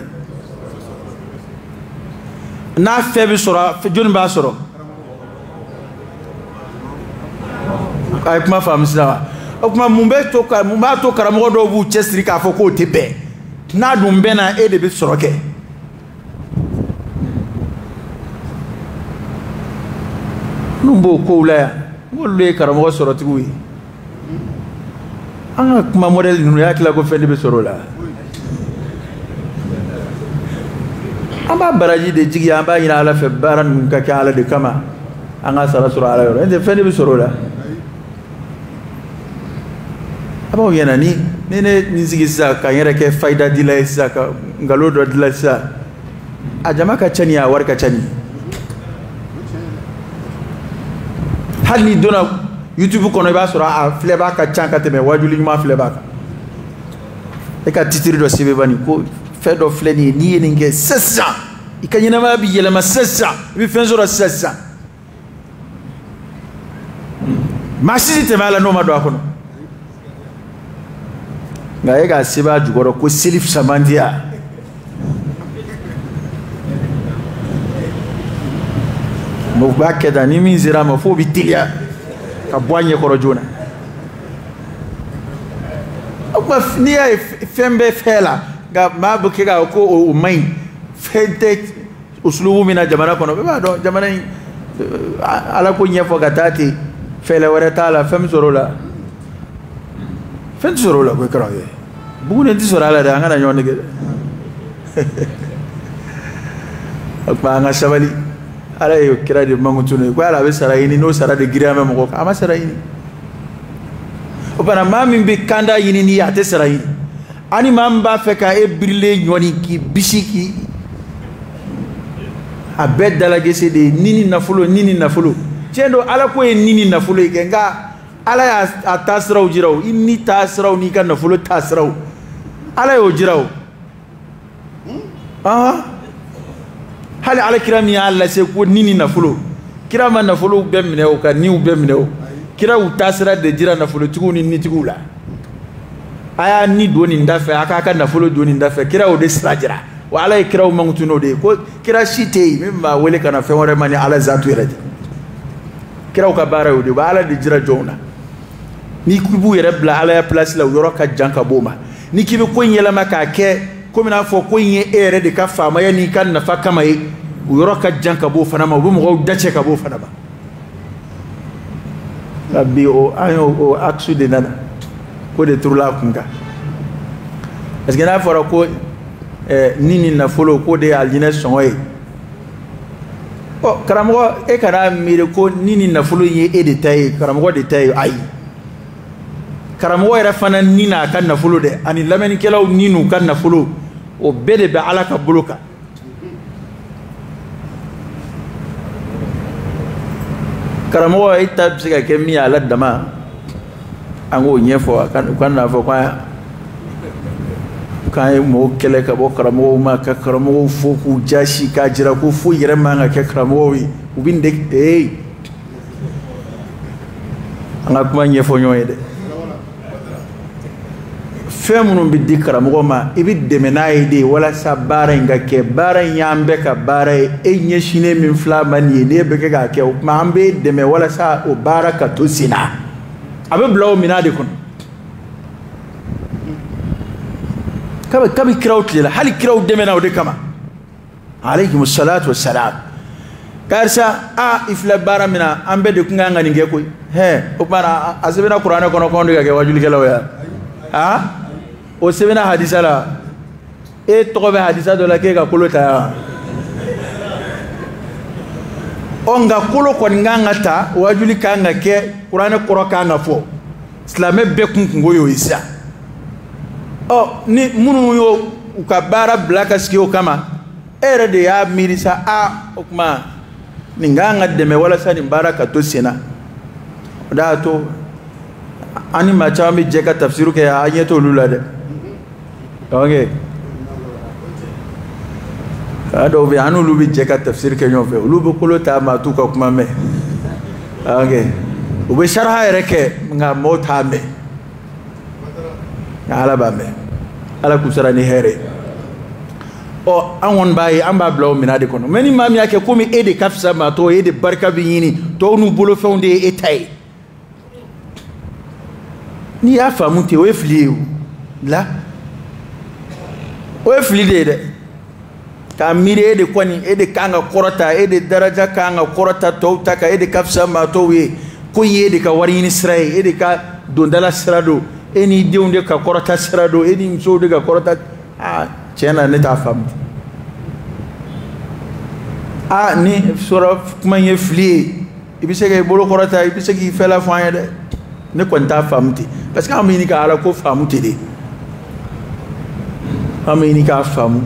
n'a fɛn bɛ sɔrɔ jɔnni b'a sɔrɔ a ye kuma faamu sisan wa o tuma mun b'a to karamɔgɔ dɔw b'u cɛsiri k'a fɔ k'o tɛ bɛn n'a dun bɛnna e de bɛ sɔrɔ kɛ n'u b'o kow la yan n'olu ye karamɔgɔ sɔrɔtigiw ye an ka kuma mɔdɛli ninnu y'a tila ko fɛn de bɛ sɔrɔ o la an b'a baraji de jigi an b'a ɲini ala fɛ baara ninnu ka kɛ ala de kama an ka sara sɔrɔ ala yɔrɔ n'o tɛ fɛn de bɛ sɔrɔ o la a b'aw ɲɛna ni ne nin sigi sisan ka n yɛrɛ kɛ fayida dila ye sisan ka nkalon dɔ dilan sisan a jama ka ca ni a wari ka ca ni hali ni donna YouTube kɔnɔ i b'a sɔrɔ a filɛbaa ka ca ka tɛmɛ wajuli ɲuman filɛbaa kan e ka titiri dɔ sɛbɛn bani ko fɛn dɔ filɛ nin ye n'i ye nin kɛ sisan i ka ɲɛnamaya bɛ yɛlɛma sisan i bɛ fɛn sɔrɔ sisan maa si tɛ tɛmɛ a la n'o ma don a kɔnɔ nka e k'a sɛbɛn a jukɔrɔ ko seli fisa man di yan u b'a kɛ tan ni min sera a ma f'o bɛ teliya ka bɔ a ɲɛkɔrɔ joona o tuma n'i y'a ye fɛn bɛɛ fɛn la nka maa bɛ kɛ k'a ko o man ɲi fɛn tɛ usulubu min na jamana kɔnɔ bɛɛ b'a dɔn jamana in ala ko ɲɛfɔ ka taa ten fɛɛrɛ wɛrɛ t'a la fɛn min sɔrɔ o la fɛn tɛ sɔrɔ o la ko karamɔgɔ ye bugu nin tɛ sɔrɔ a la dɛ an kana ɲɔgɔn nɛgɛ o tuma an ka sabali. Ala ye kira de mankutu ye ko ala bɛ sara ɲini n'o sara de girinya bɛ mɔgɔ kan a ma sara ɲini o fana maa min bɛ kanda ɲini ni a tɛ sara ɲini ani maa min b'a fɛ ka e birilen ɲɔni k'i bisi k'i a bɛɛ dalagese de ye ni nafolo tiɲɛ don ala ko ye ni nafolo ye kɛ nka ala y'a taasiraw jira o i ni taasiraw n'i ka nafolo taasiraw ala y'o jira o hali alakira min y'a lase ko ni nafolo kira ma nafolo bɛɛ minɛ o ka niw bɛɛ minɛ o kira y'u taasira de jira nafolotigiw ni nitigiw la a y'a ni don nin da fɛ a k'a ka nafolo don nin da fɛ kira y'o de sira jira wa ala ye kiraw mankutu n'o de ye ko kira si tɛ yen min b'a wele ka na fɛn wɛrɛ ma ni ala zatu yɛrɛ tɛ kiraw ka baara y'o de ye u bɛ ala de jira jɔnw na n'i k'i b'u yɛrɛ bila ala ya place la o yɔrɔ ka jan ka b'o ma n'i k'i bɛ ko in yɛlɛma k'a kɛ komi n'a fɔ ko in ye e yɛrɛ de ka faamaya n'i ka nafa kama ye o yɔrɔ ka jan ka b'o fana ma u bɛ mɔgɔw dacɛ ka b'o fana ma nka bi an y'o axe de nana ko de turula a kun kan parce que n'a fɔra ko ni nafolo ko de ye alijinɛ sɔngɔ ye Karamogo e kana miiri ko ni nafolo ye e de ta ye karamogo de ta ye ayi karamogo yɛrɛ fana ni n'a ka nafolo dɛ ani lamɛnnikɛlaw ni n'u ka nafolo o bɛɛ de bɛ Ala ka bolo kan karamɔgɔ e ta bɛ se ka kɛ min ye Ala dama an k'o ɲɛfɔ u ka n'a fɔ k'an ye mɔgɔw kɛlɛ ka bɔ karamɔgɔw ma ka karamɔgɔw fo k'u jasi k'a jira ko foyi yɛrɛ man ka kɛ karamɔgɔw ye u bɛ nin de an ka kuma ɲɛfɔ ɲɔgɔn ye dɛ fɛn minnu bɛ di karamɔgɔ ma i bɛ dɛmɛ n'a ye de walasa baara in ka kɛ baara in y'an bɛɛ ka baara ye e ɲɛsinnen min filɛ ma nin ye n'e bɛ kɛ k'a kɛ o tuma an bɛ dɛmɛ walasa o baara ka to sen na a bɛ bila o minɛn de kɔnɔ kabi kiraw tilela hali kiraw dɛmɛna o de kama alayhimu salatu wa salam karisa i filɛ baara min na an bɛɛ de tun kan ka nin kɛ koyi o tuma na a sɛbɛnna kuranɛ kɔnɔ k'anw de ka kɛ wajulikɛlaw ya o sɛbɛnna hadisa la e tɔgɔ bɛ hadisa dɔ la k'e ka kolo ta yan nka kolo kɔni kan ka ta wajuli kan ka kɛ kuranɛ kɔrɔ kan ka fɔ silamɛ bɛɛ kungo y'o ye sisan ni minnu y'o u ka baara bila ka sigi o kama e yɛrɛ de y'a miiri sa o tuma nin kan ka dɛmɛ walasa nin baara ka to sen na o de y'a to an ni maa caman bɛ jɛ ka tafsiru kɛ an ɲɛ t'olu la dɛ ok a dɔw bɛ yen an n'olu bɛ jɛ ka tafsiri kɛ ɲɔgɔn fɛ olu bɛ kolo ta maa t'u ka kuma mɛn ok u bɛ saraha yɛrɛ kɛ nka mɔgɔw t'a mɛn nka Ala b'a mɛn Ala k'u sara ni hɛrɛ ye an kɔni b'a ye an b'a bila o minɛn de kɔnɔ mɛ ni maa min y'a kɛ komi e de ka fisa maa tɔw ye e de barika bɛ ɲini tɔw n'u bolofɛnw de ye e ta ye n'i y'a faamu ten o ye fili ye o la o ye fili de ye dɛ k'a miiri e de kɔni e de kan ka kɔrɔta e de daraja kan ka kɔrɔta tɔw ta kan e de ka fisa maa tɔw ye ko in ye e de ka wari ɲini sira ye e de ka dondala sira don e n'i denw de ka kɔrɔta sira don e ni musow de ka kɔrɔta tiɲɛ na ne t'a faamu ni sɔrɔ kuma in ye fili ye i bɛ se k'i bolo kɔrɔta i bɛ se k'i fɛla fɔ an ye dɛ ne kɔni t'a faamu ten parce que an bɛ ɲini ka Ala ko faamu ten de an bɛ ɲini k'a faamu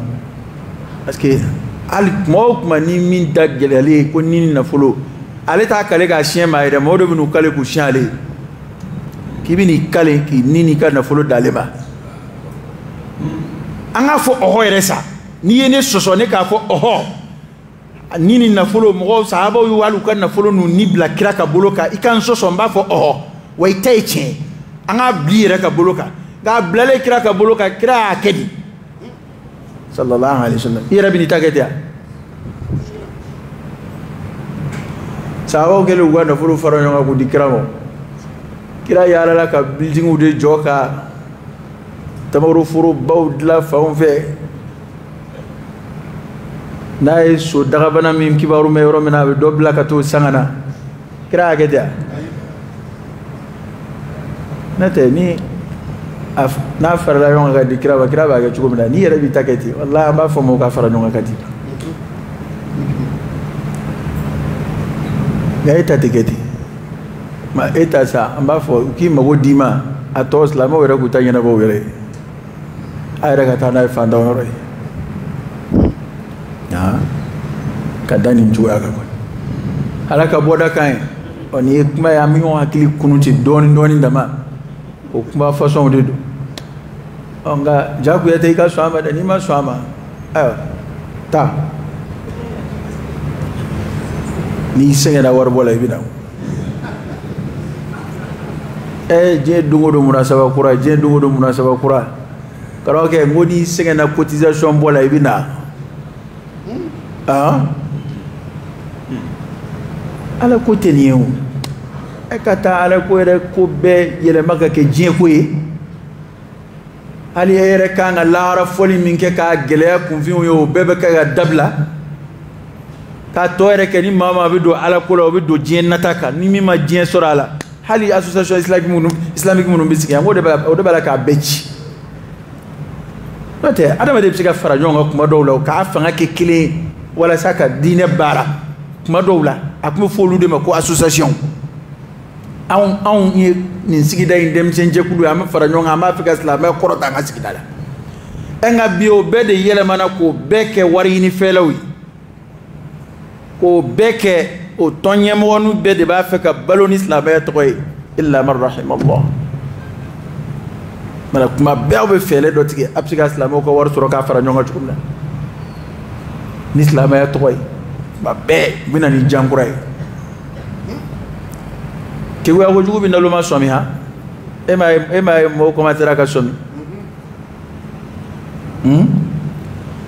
parce que hali kuma o kuma ni min da gɛlɛyalen ye ko ni nafolo ale t'a kale k'a siɲɛ maa ye dɛ mɔgɔw de bɛ n'u kale k'u siɲɛ ale ye k'i bɛ n'i kale k'i ni n'i ka nafolo d'ale ma an k'a fɔ ɔhɔ yɛrɛ sa n'i ye ne sɔsɔ ne k'a fɔ ɔhɔ ni ni nafolo mɔgɔw sahabaw y'u hali u ka nafolo n'u ni bila kira ka bolo kan i ka n sɔsɔ n b'a fɔ ɔhɔ wa i ta ye tiɲɛ an k'a bila i yɛrɛ ka bolo kan k'a bilalen kira ka bolo kan kira y'a kɛ di sallallahu alaihi wasallam i yɛrɛ bɛ n'i ta kɛ ten wa sahabaw kɛlen u ka nafolo fara ɲɔgɔn kan k'u di kira ma kira yaalala ka buildingiw de jɔ ka tamaro forobaw dilan fanw fɛ n'a ye so dagabana min kibaru mɛn yɔrɔ min na a bɛ dɔ bila ka t'o sanga na kira y'a kɛ ten n'o tɛ ni n'a farala ɲɔgɔn kan ka di kira ma kira b'a kɛ cogo min na n'i yɛrɛ b'i ta kɛ ten walahi an b'a fɔ mɔgɔw ka fara ɲɔgɔn kan ka di nka e ta tɛ kɛ ten e ta sa an b'a fɔ u k'i mago d'i ma a tɔ silamɛw yɛrɛ k'u ta ɲɛnabɔ u yɛrɛ ye a yɛrɛ ka taa n'a ye fantanw yɔrɔ ye ka da nin cogoya kan Ala ka bɔda kan ye nin ye kuma ye an bɛ ɲɔgɔn hakili kununti dɔɔnin dɔɔnin dama o kuma fasɔnw de don nka jagoya tɛ i ka sɔn a ma dɛ n'i ma sɔn a ma ayiwa taa n'i sɛgɛnna waribɔ la i bɛ na diɲɛ don o don munasaba kura diɲɛ don o don munasaba kura karamɔgɔkɛ n ko n'i sɛgɛnna cotisation bɔ la i bɛ na Ala ko tɛ nin ye o e ka taa Ala ko yɛrɛ ko bɛɛ yɛlɛma ka kɛ diɲɛ ko ye hali e yɛrɛ kan ka lahara fɔli min kɛ k'a gɛlɛya kunfinw ye o bɛɛ bɛ kɛ ka dabila k'a tɔ yɛrɛ kɛ ni maa maa bɛ don Ala ko la o bɛ don diɲɛ nata kan ni min ma diɲɛ sɔrɔ a la hali association islamique minnu bɛ sigi yan o de b'a la k'a bɛɛ ci n'o tɛ adamaden bɛ se ka fara ɲɔgɔn kan kuma dɔw la o k'a fanga kɛ kelen ye walasa ka diinɛ baara kuma dɔw la a tun bɛ fɔ olu de ma ko association anw ye nin sigida in denmisɛn jɛkulu ye an bɛ fara ɲɔgɔn kan an b'a fɛ ka silamɛya kɔrɔta an ka sigida la nka bi o bɛɛ de yɛlɛmana k'o bɛɛ kɛ wari ɲinifɛlaw ye k'o bɛɛ kɛ o tɔn ɲɛmɔgɔninw bɛɛ de b'a fɛ ka balo ni silamɛya tɔgɔ ye illa man rahimallah mana kuma bɛɛ aw bɛ fɛɛrɛ dɔ tigɛ a bɛ se ka silamɛw ka wari sɔrɔ k'a fara ɲɔgɔn kan cogo min na ni silamɛya tɔgɔ ye kuma bɛɛ u bɛ na ni jankura ye keguya kojugu bɛ naloma sɔmi ha e m'a ye mɔgɔw commencera ka sɔmi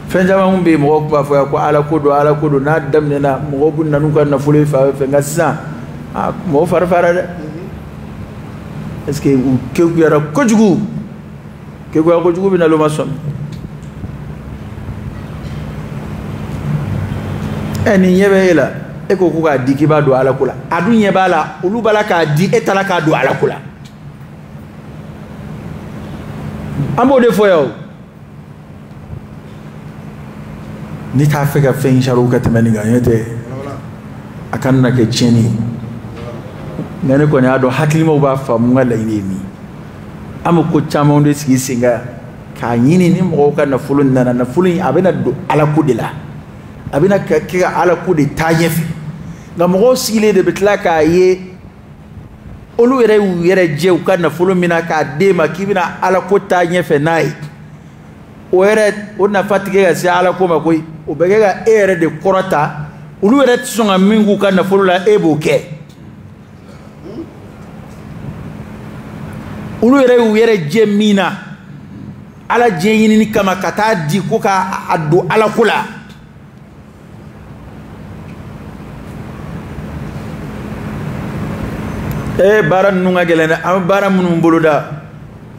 fɛn caman bɛ yen mɔgɔw b'a fɔ ko ala ko don n'a daminɛna mɔgɔw bɛ na n'u ka nafolo ye fan fɛ nka sisan mɔgɔw fari-fara dɛ est-ce que u kekuyara kojugu keguya kojugu bɛ naloma sɔmi nin ɲɛ bɛ e la e ko k'a di k'i b'a don ala ko la a dun ɲɛ b'a la olu b'a la k'a di e taara k'a don ala ko la an b'o de fɔ yan o ni t'a fɛ ka fɛn sariw ka tɛmɛ nin kan ɲɛ tɛ a kana na kɛ tiɲɛni ye nka ne kɔni y'a dɔn hakilimaw b'a faamu n ka laɲini ye min an bɛ ko camanw de sigi sen kan k'a ɲini ni mɔgɔw ka nafolo nana nafolo in a bɛna don ala ko de la a bɛna kɛ ka ala ko de taa ɲɛfɛ nka mɔgɔw sigilen de bɛ tila k'a ye olu yɛrɛ y'u yɛrɛ jɛ u ka nafolo min na k'a d'e ma k'i bɛna ala ko taa ɲɛfɛ n'a ye o yɛrɛ o nafa tigɛ ka se ala ko ma koyi o bɛ kɛ ka e yɛrɛ de kɔrɔta olu yɛrɛ tɛ sɔn ka min k'u ka nafolo la e b'o kɛ olu yɛrɛ y'u yɛrɛ jɛ min na ala jɛ ɲinini kama ka taa di ko k'a don ala ko la baara ninnu ka gɛlɛn dɛ an bɛ baara minnu boloda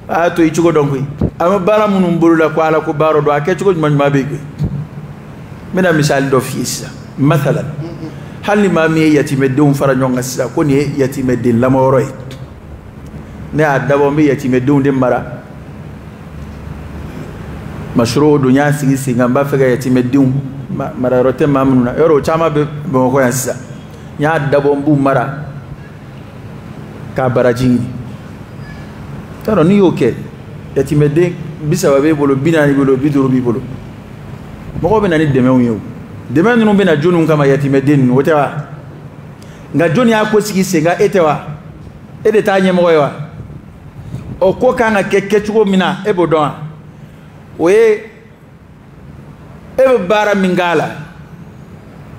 a y'a to i cogo dɔn koyi an bɛ baara minnu boloda ko ala ko baara dɔn a kɛcogo ɲuman ɲuman bɛ yen koyi n bɛna misali dɔ f'i ye sisan masalan hali ni maa min ye yatimɛdenw fara ɲɔgɔn kan sisan ko nin ye yatimɛden lamɔyɔrɔ ye ne y'a dabɔ n bɛ yatimɛdenw de mara masoro o don n y'a sigi sen kan n b'a fɛ ka yatimɛdenw marayɔrɔ tɛ maa minnu na yɔrɔ o caman bɛ bamakɔ yan sisan n y'a dabɔ n b'u mara k'a baraji ɲini t'a dɔn n'i y'o kɛ yatimɛden 30 b'e bolo 40 b'i bolo 50 b'i bolo mɔgɔw bɛ na ni dɛmɛw ye o dɛmɛ ninnu bɛ na jɔnniw kama yatimɛden ninnu o tɛ wa nka jɔnni y'a ko sigi sen kan e tɛ wa e de t'a ɲɛmɔgɔ ye wa o ko kan ka kɛ kɛcogo min na e b'o dɔn wa o ye e bɛ baara min k'a la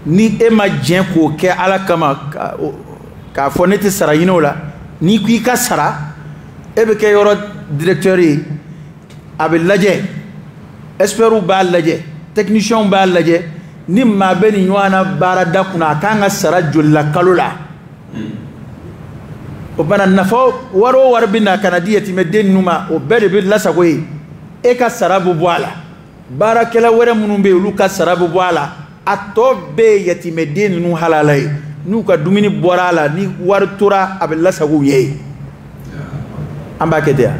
ni e ma jɛn k'o kɛ ala kama k'a fɔ ne tɛ sara ɲini o la n'i ko i ka sara e bɛ kɛ yɔrɔ directeur ye a bɛ lajɛ experts b'a lajɛ techniciens b'a lajɛ ni maa bɛ nin ɲɔgɔn na baarada kunna a kan ka sara joli la kalo la o bana nafa wari o wari bɛ na ka na di yatimɛden ninnu ma o bɛɛ de bɛ lasago ye e ka sara bɛ bɔ a la baarakɛla wɛrɛ minnu bɛ yen olu ka sara bɛ bɔ a la a tɔ bɛɛ ye yatimɛden ninnu halala ye n'u ka dumuni bɔra a la ni wari tora a bɛ lasago u ye an b'a kɛ ten wa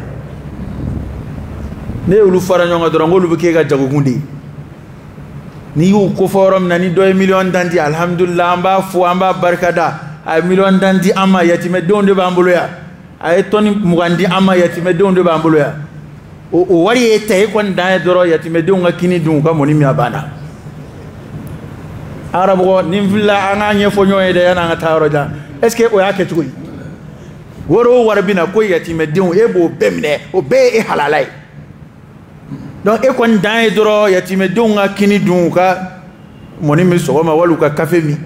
ne y'olu fara ɲɔgɔn kan dɔrɔn k'olu bɛ k'e ka jagokun de ye n'i y'u kofɔ yɔrɔ min na ni dɔ ye miliyɔn dan di alihamudulila an b'a fo an b'a barikada a ye miliyɔn dan di an ma yatimɛdenw de b'an bolo yan a ye tɔni 20 di an ma yatimɛdenw de b'an bolo yan o wari ye ta e kɔni dan ye dɔrɔn yatimɛdenw ka kini dun u ka mɔni min a banna arabɔgɔ ni n filila an k'a ɲɛfɔ ɲɔgɔn ye dɛ yanni an ka taa yɔrɔ jan est-ce que o y'a kɛ cogo ye wari o wari bɛ na ko yatimɛdenw e b'o bɛɛ minɛ o bɛɛ ye e halala ye donc e kɔni dan ye dɔrɔn yatimɛdenw ka kini dun u ka mɔni min sɔgɔma wali u ka kafe min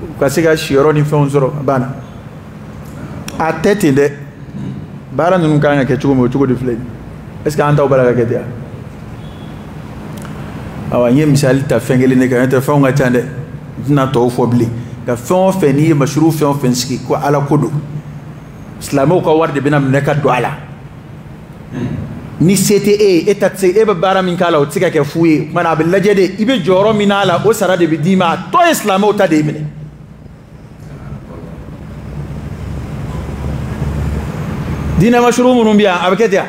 u ka se ka siyɔrɔ ni fɛnw sɔrɔ a banna a tɛ ten dɛ baara ninnu kan ka kɛ cogo min o cogo de filɛ nin est-ce que an taw bala ka kɛ ten wa awa n ye misali ta fɛn kelen de kan n'o tɛ fɛnw ka ca dɛ n tɛna tɔw fɔ bilen nka fɛn o fɛn n'i ye masuru fɛn o fɛn sigi ko ala ko don silamɛw ka wari de bɛna minɛ ka don a la ni se tɛ e ye e ta tɛ se e bɛ baara min k'a la o tɛ se ka kɛ fu ye o kumana a bɛ lajɛ de i bɛ jɔyɔrɔ min n'a la o sara de bɛ d'i ma a tɔ ye silamɛw ta de ye minɛ diinɛ masuru minnu bɛ yan a bɛ kɛ ten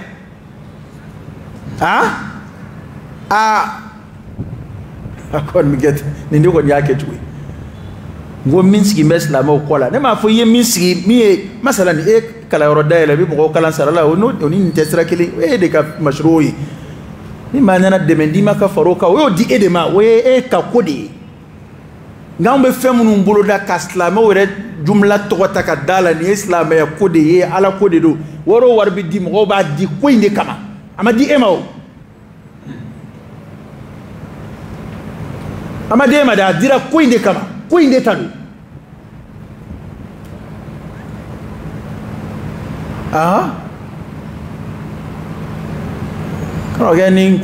akon mi get ni ndi ko nyake tuwi ngo min sigi meslamo kola ne ma fo ye min sigi mi masalan kala yoro dayla bi mo kala sarala oni tesra kili de ka mashru'i ni manana demendi maka faroka wo di edema wo ka kodi ngambe femunu bolo da kaslama wore jumla to ka dala ni islam ya kodi ye ala kodi do woro warbi di mo ba di ko inde kama amadi emao amadi ema da dira ko inde kama ko inde tanu kano gani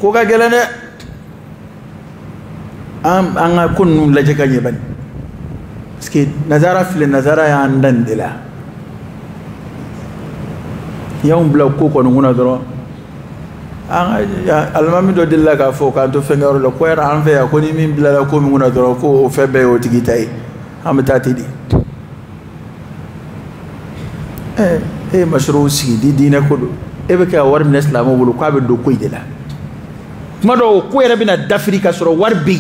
ko ga gelane anga kunnu laje kanye bani parce que nazara fil nazara ya andan dila yawm bla ko ko nguna doro anga almami do dilla ka fo ka to fengaro lo ko era an fe ya ko ni min bla la ko nguna doro ko o febe o tigitai amtati di mashru sidi dina ko ebe ka war min islamu bulu ko be do ko idela mado ko era bina d'Afrique soro war bi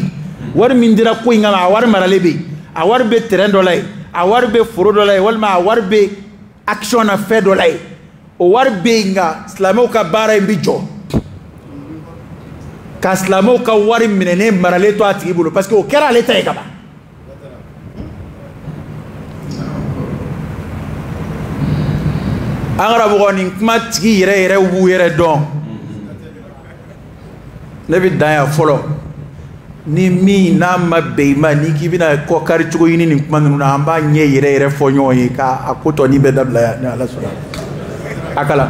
war min dira ko ngama war maralebe a war be terrain do lay a war be foro do lay walma a war be action a fait do lay o war be nga islamu ka bara mbi jo ka islamu ka war minene marale to ati bulu parce que o kera leta e kaba angara bugoni kuma tigi yere wu yere don ne bi dan ya folo ni mi na mabbe ma ni ki bina ko kari tugo yini ni kuma nuna amba nye yere fo nyoyi ka akoto ni be dabla ya ala sura akala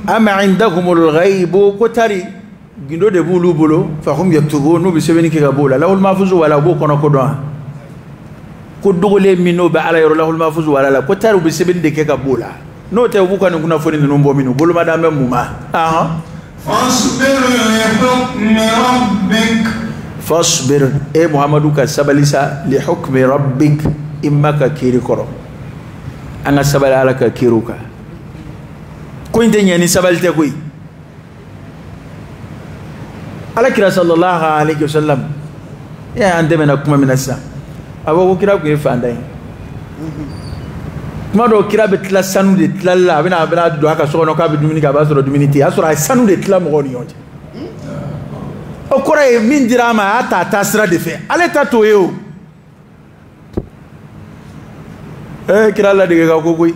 am indahumul ghaib ko tari gindo de bulu bulo fa hum yaktubun no bi sebeni ke gabola lawul mahfuz wala bo kono ko do ko dogole mino be ala yoro lawul mahfuz wala la ko taru bi sebeni de ke gabola no te bu kan kuna foni no mbo mino bolo madame muma fasbir e muhammadu ka sabalisa li hukmi rabbik imma ka kiri koro ana sabala ala ka kiruka ko inde nyani sabalte koy ala kira sallallahu alaihi wasallam ya ande mena kuma minasa abo ko kira ko fandai kuma do kira betla sanu de tlalla bina do aka so no ka be dumini ka ba so dumini ti asura sanu de tla mo ni yonje o kora e min dirama ata tasra de fe ale tato yo kira la de ga ko koy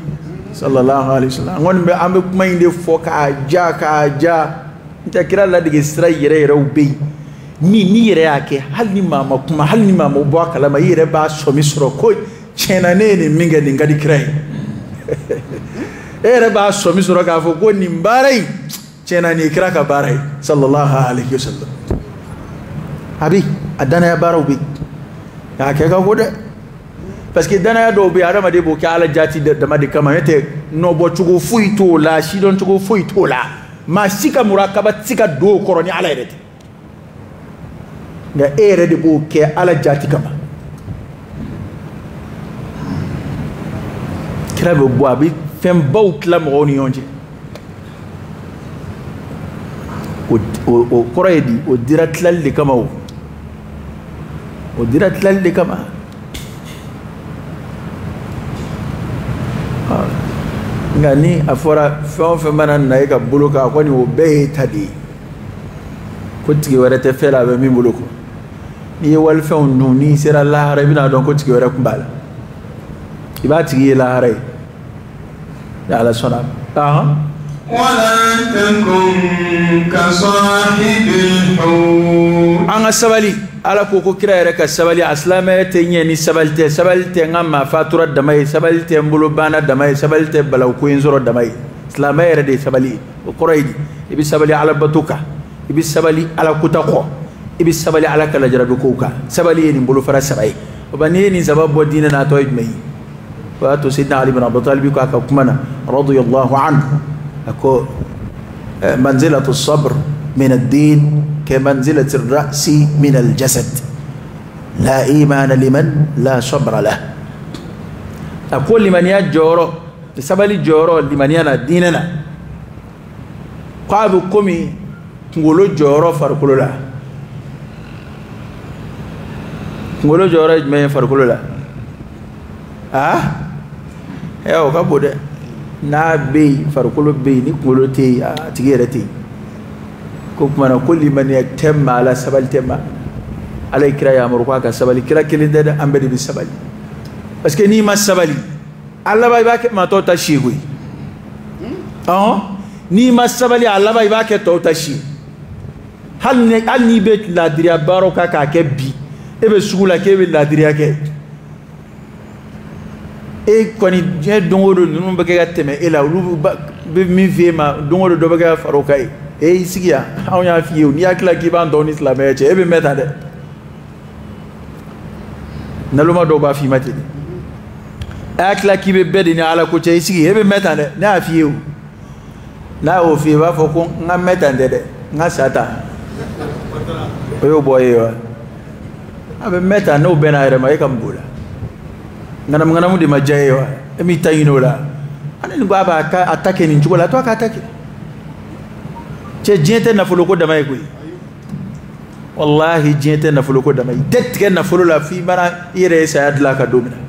sallallahu alaihi wasallam ngon be ambe kuma inde fo ka ja nta kira la dige sira yere ubey ni yere yake hal ni mama kuma hal ni mama bo kala ma yere ba so mi soro ko chena ne ni minga ni ngadi krai ere ba so mi soro ka fo ko ni mbarai chena ni kira ka barai sallallahu alaihi wasallam abi adana ya baro bi ya ke ga gode parce que dana ya do bi arama de bo ka ala jati de ma de kama yete no bo chugo fuito la shi don chugo fuito la ma sika murakaba sika do koroni ala yete nga ere de bo ke ala jati kama kira be bo abi fem baut la mo ni yonje o koredi o dirat lalle kama o dirat lalle kama ngani afora fon manan na ka buluka ko ni o be tadi ko tigi wara te fela be mi buluko ni wal fon no ni sera la rabina don ko tigi wara kumbala ibati la haray ya ala sonam wala takum ka sahibil hut anga sabali ala ko kira yere ka sabali aslama te nyeni sabalte ngama fatura damay sabalte mbulu bana damay sabalte balaw ko inzoro damay islama yere de sabali ko raydi ibi sabali ala batuka ibi sabali ala kutako ibi sabali ala kala jarabe ko ka sabali ni mbulu fara sabay bani ni sababu dina na toyd may wa to sidna ali ibn abi talib ko aka kumana radiyallahu anhu ako manzilatu as-sabr min ad-din كمنزلة الرأس من الجسد لا إيمان لمن لا صبر له أقول لمن يجورو sabali joro limaniya na dina na qabu komi ngolo joro farkulo la ngolo joro me farkulo la o ka bode na be farkulo be ni ngolo te tigere te ko kuma na kulli man yatamma ala sabal tema ala ikra ya amru ka sabali kira kilinde da ambedi bi sabali parce que ni ma sabali Allah ba ibake ma to tashi gui ni masabali Allah ba ibake to tashi hal ni bet la diriya baroka ka ke bi e be sugula ke be la diriya ke e koni je dongodo nunu be ga teme e la lu be mi vema dongodo do be ga faroka e sigiya hawnya fiyo ni akla ki ban don islam e che e be meta de naluma do ba fi mati akla ki be bedini ala ko cey sigi hebe metande na fiu na o fi ba fo ko nga metande de nga sata oyo boyo abe meta no bena ere ma ikambula ngana mu di majayo emi tayino la ani ngo aba ka atake ni njugola to aka atake che jente na fulu ko damay ko wallahi jente na fulu ko damay tet na fulu la fi mara ire sayad la ka domina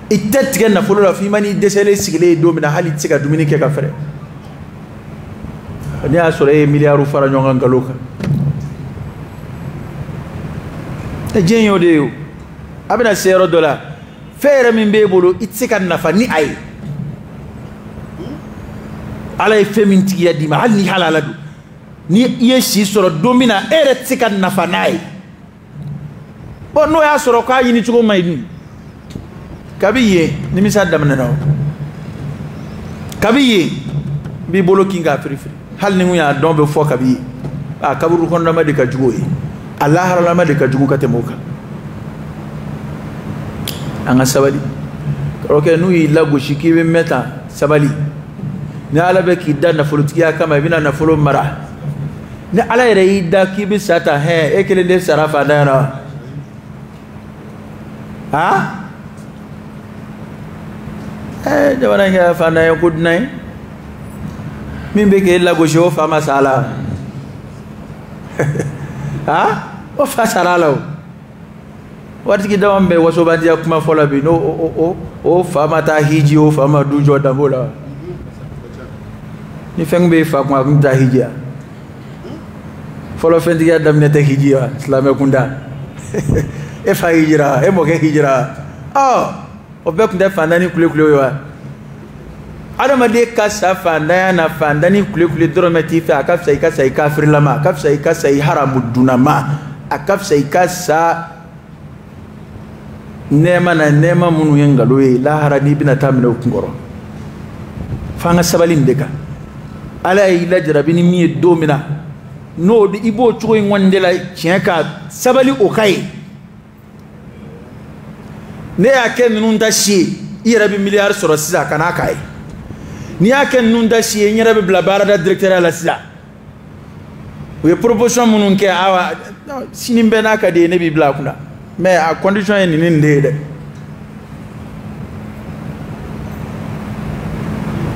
itetge na folo la fi mani desele sigile domina hali tsiga dumini ke ka fere ni asore miliaru fara nyonga ngaloka e jenyo de abina $0 fere min be bolo itsika nafa ni ay ala femin tiya di ma hali halala du ni yeshi soro domina ere tsika nafa nay bo no ya soro ka yini chugo mayni kabiye nimisa damna no kabiye bi bolo kinga free hal ni nguya don be fo kabiye kaburu kon dama de ka jugo Allah harala ma de ka jugo katemoka anga sabali roke nu illa goshiki be meta sabali ni ala be ki danna folutiya kama bina na folo mara ni ala ere ida ki bi sata he ekele de sarafa dana jabana ga fana ya kudnai min be ke la gosho fa masala o fa sarala wati ki dawam be waso bandi kuma fola bi no o fa mata hiji o fa ma dujo da bola ni fengbe fa kuma ta hiji folo fendi ga dam ne ta hiji islam kunda e fa hijira e mo ke hijira o be kunde fandani kule yo adama de ka sa fandaya na fandani kule dorometi fa akafsa ikasa ikafir lama akafsa ikasa haramu dunama akafsa ikasa nema na nema munu yengaloye la harani bina tamina kungoro fanga sabalin deka ala ila jarabini mi domina no di ibo chugo ngondela chieka sabali okai ne yake nunda shi irabi miliyar soro sisa kana kai ni yake nunda shi nyirabi blabara da directeur ala sisa we proposition munun ke awa sinimbe naka de ne bi bla kuna mais à condition ni ndede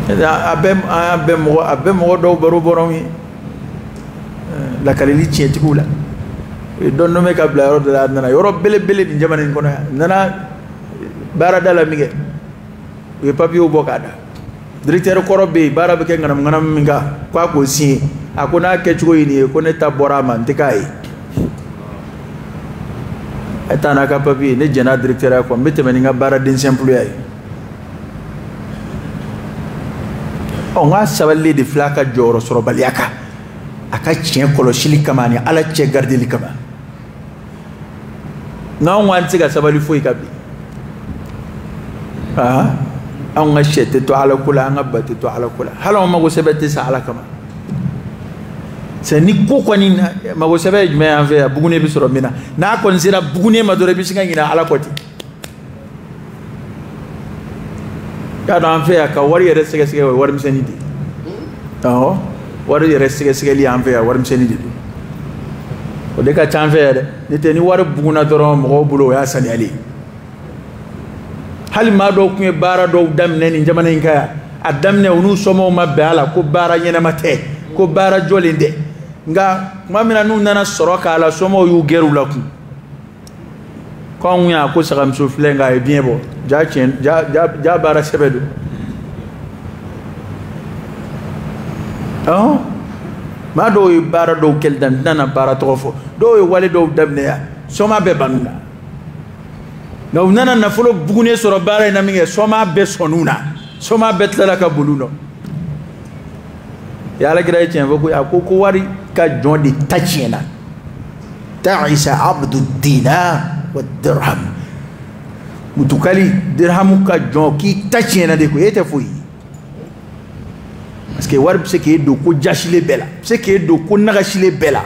abem mo do baro boromi la kalili tienti kula e donno me ka bla ro da nana yoro bele di jamane ko nana bara dala mige we papio bokada directeur korobe bara be ke nganam minga kwa ko si akona ke chugo ini ko ne taborama ntikai etana ka papi ne jena directeur ko mbete meninga bara din simple ay on nga sabali de flaka joro soro baliaka aka chien kolo shili kamani ala che garde likama na on wanti ga sabali foi kabi on nga shete to ala kula nga bate to ala kula hala ma go sebete sa ala kama c'est ni ko ni ma go sebe me enve bugune bi soro mina na konzira bugune ma dore bi singa ngina ala koti ka do enve ka wari yere sege wari miseni di wari yere sege li enve wari miseni di o de ka chanve de ni te ni wari buguna doro mo bulo ya sani ali hali ma do kun baara do damne ni jamana in kaya adamne unu somo mabbe ala ko baara nyena mate ko baara jolinde nga mamina nu nana soroka ala somo yu geru lakum ko nya ko sagam so flenga e bien bo ja baara sebedu ma do baara do keldan nana baara tofo do wale do damne ya soma be banuna no nana na folo bugune soro baara na minge soma be sonuna soma be tlala ka buluno ya la gira tien ko ko wari ka jondi tachena ta'isa abdu dinar wa dirham mutukali dirham ka jonki tachena de ko ete fuyi parce que war se ke do ko jashile bela se ke do ko nagashile bela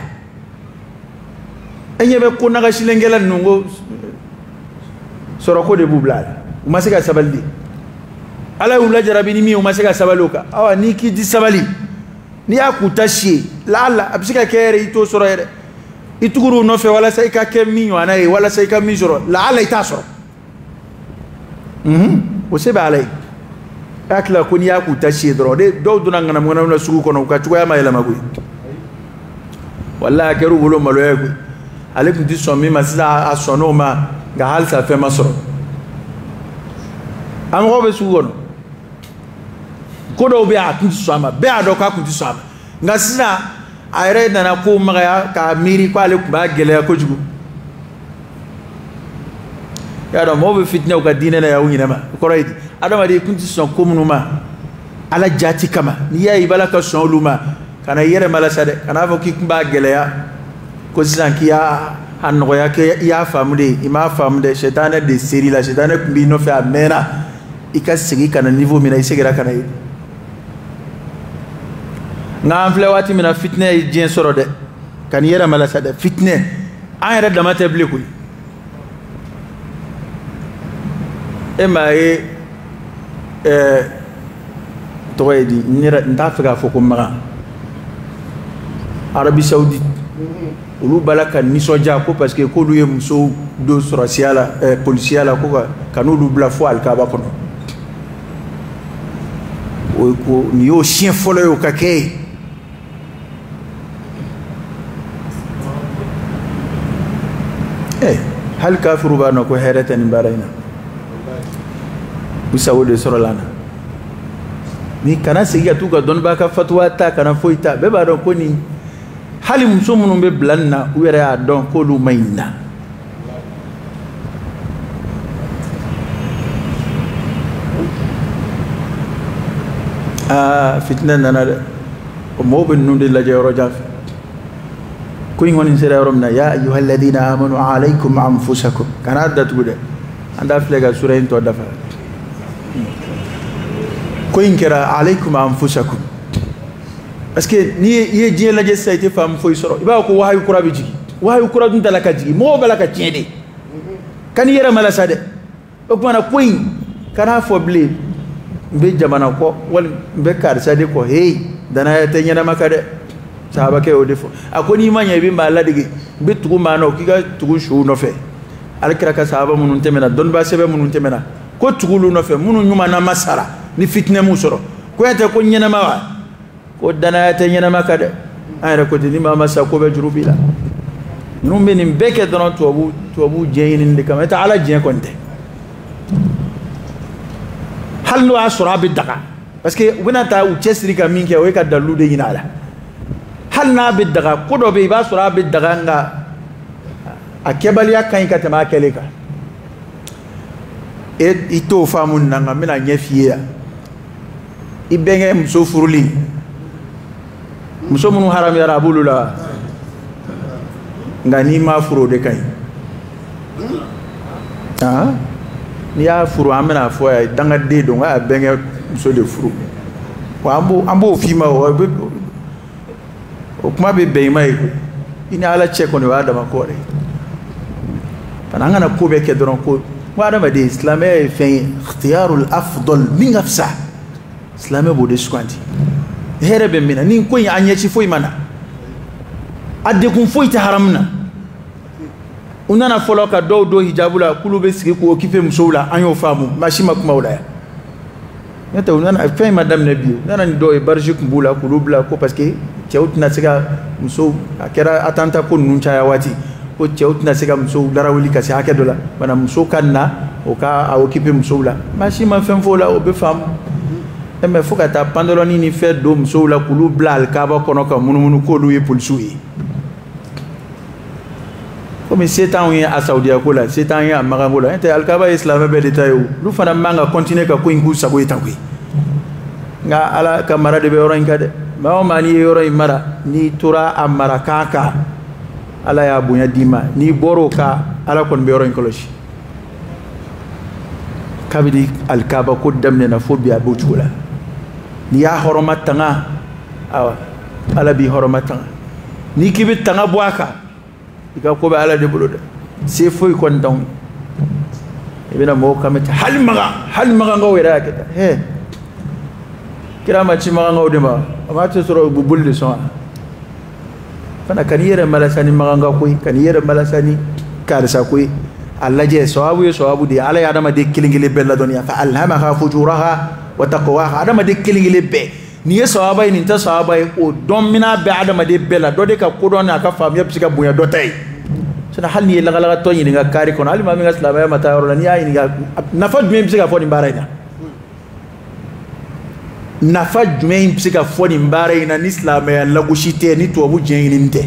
enyebe ko nagashile ngela nungo soroko de bublala umasika sabali ala ula jarabini mi umasika sabaloka awa ni ki di sabali ni akutashi lala abisika kere ito soro ere ituguru no fe wala sai ka kemi wana e wala sai ka mi soro lala itasoro usebe alai akla kuni akutashi dro de do dunanga mwana na suku kono ka chukwa ma yela magui wallahi keru bulo malo yego alaikum di somi masida asono ma ga hal sa fe masoro an robe suku kono kodo be akunti sama be ado ka kunti sama ngasina ayre nana ko magaya ka miri ko ale ba gele ko jugu ya do mo be fitna ko dine na ya wunyina ma ko raydi adama de kunti son ko munuma ala jati kama ni yayi balaka son luma kana yere mala sade kana fo ki ba gele ya ko sisan ki ya hanno ya ke ya famude ima famude shaytan de seri la shaytan kumbi no fe amena ikasigi kana niveau mina isegira kana yi ngam fle wati mina fitne jien soro de kan yera mala sada fitne an yera dama table kuy e mai toyedi nira ndafika foko mara Arabie Saoudite ulu balaka ni soja ko parce que ko lu yemso do sorasiala policiala ko kanu lu bla fo al kaba kono o ko ni o chien folo yo kakei hal kafiru ba ko heratan baraina bisawo de sorolana ni kana siga tu ka don ba ka fatwa ta kana foita be ba don ko ni hali musumunu be blanna were a don ko lu mayna fitna nana o mo ben nunde la jero jaf كوين هون سير رمنا يا أيها الذين آمنوا عليكم أنفسكم كان هذا تقول عند أفلق سورة تو دفع كوين كرا عليكم أنفسكم بس كي يجي لجي سايتي فهم فويسرو يبقى كو وهاي كرا بيجي وهاي كرا دون تلاك جي مو بلاك تيندي كان يرى ملا سادة أكمل كوين كان هفوبلي بيجامنا كو ولا بكار سادة كو هي دنا يتنينا ما كده sahaba ke o defo akoni manya bi mala digi bitugu mano kiga tugu shu no fe alkira ka sahaba munun temena don ba sebe munun temena ko tugulu no fe munun nyuma na masara ni fitne musoro ko yata ko nyena mawa ko dana yata nyena makade ayra ko ni mama sa ko be jurubila numbe ni beke don to bu jeyin ndi kam ta ala jeyin konte hal no asra bi daga parce que wona ta u chesri ka minke o ka dalu de yinala hal na bi daga kodo be ba sura bi daga nga akebali akan ka tema keleka ito famun nanga mina nyefia ibenge muso furuli muso munu haram ya rabulula ngani ma furo de kai ni ya furo amena fo ya danga de do nga benge muso de furo wa ambo fima o kuma be beimai ina ala cheko ni wada makore fananga na kube ke doron ko wada ma de islamé fait ikhtiyarul afdal min afsa islamé bo de squanti herebe mina ni ko anya ci foi mana adde kun foi ta haramna unana folo ka do hijabula kulu be sigi ko occupé muso la an yo famu machima kuma wala ya neta unana fay madame nabi nana ni do e barji kumbula kulu bla ko parce que cewtna siga muso akera atanta ko nuncha ya wati ko cewtna siga muso darawili kasi hake dola bana muso kanna o ka a occupé muso la machima fem fola o be fam e me foka ta pandoloni ni fe do muso la kulu bla al kaba kono ka munumunu ko lu e pulsuyi comme setan yi a Saudiya ko la setan yi a Magango la inte alkaba islam be detail lu fana manga continuer ka ko ingu sago itakui nga ala kamara de be oro ingade ma o mani yoro imara ni tura amara kaka ala ya bunya dima ni boro ka ala kon be oro inkoloshi kabidi alkaba ko damne na fobia butula ni ya horomatanga awa ala bi horomatanga ni kibi tanga bwaka ika ko be ala de buluda se foy kon daw ibina mo kamata hal maga ngaw wera keta he kira ma ci maga ngaw de ma amata soro bu bulli so fana kaniyere malasani maga ngaw koy kaniyere malasani karisa koy alla je sawabu de ala ya dama de kilingile bella dunya fa alhamaha fujuraha wa taqwaha adama de kilingile be ni sawaba ni ta sawaba o domina be adama de bella do de ka kodon aka fam yeb sika bunya do tay sana hal ni la to ni nga kari kono ali mami nga slama ya mata ro ni ay ni nga nafa dum sika foni mbarayna nafa dum sika foni mbarayna ni slama ya la gushite ni to bu jengini nte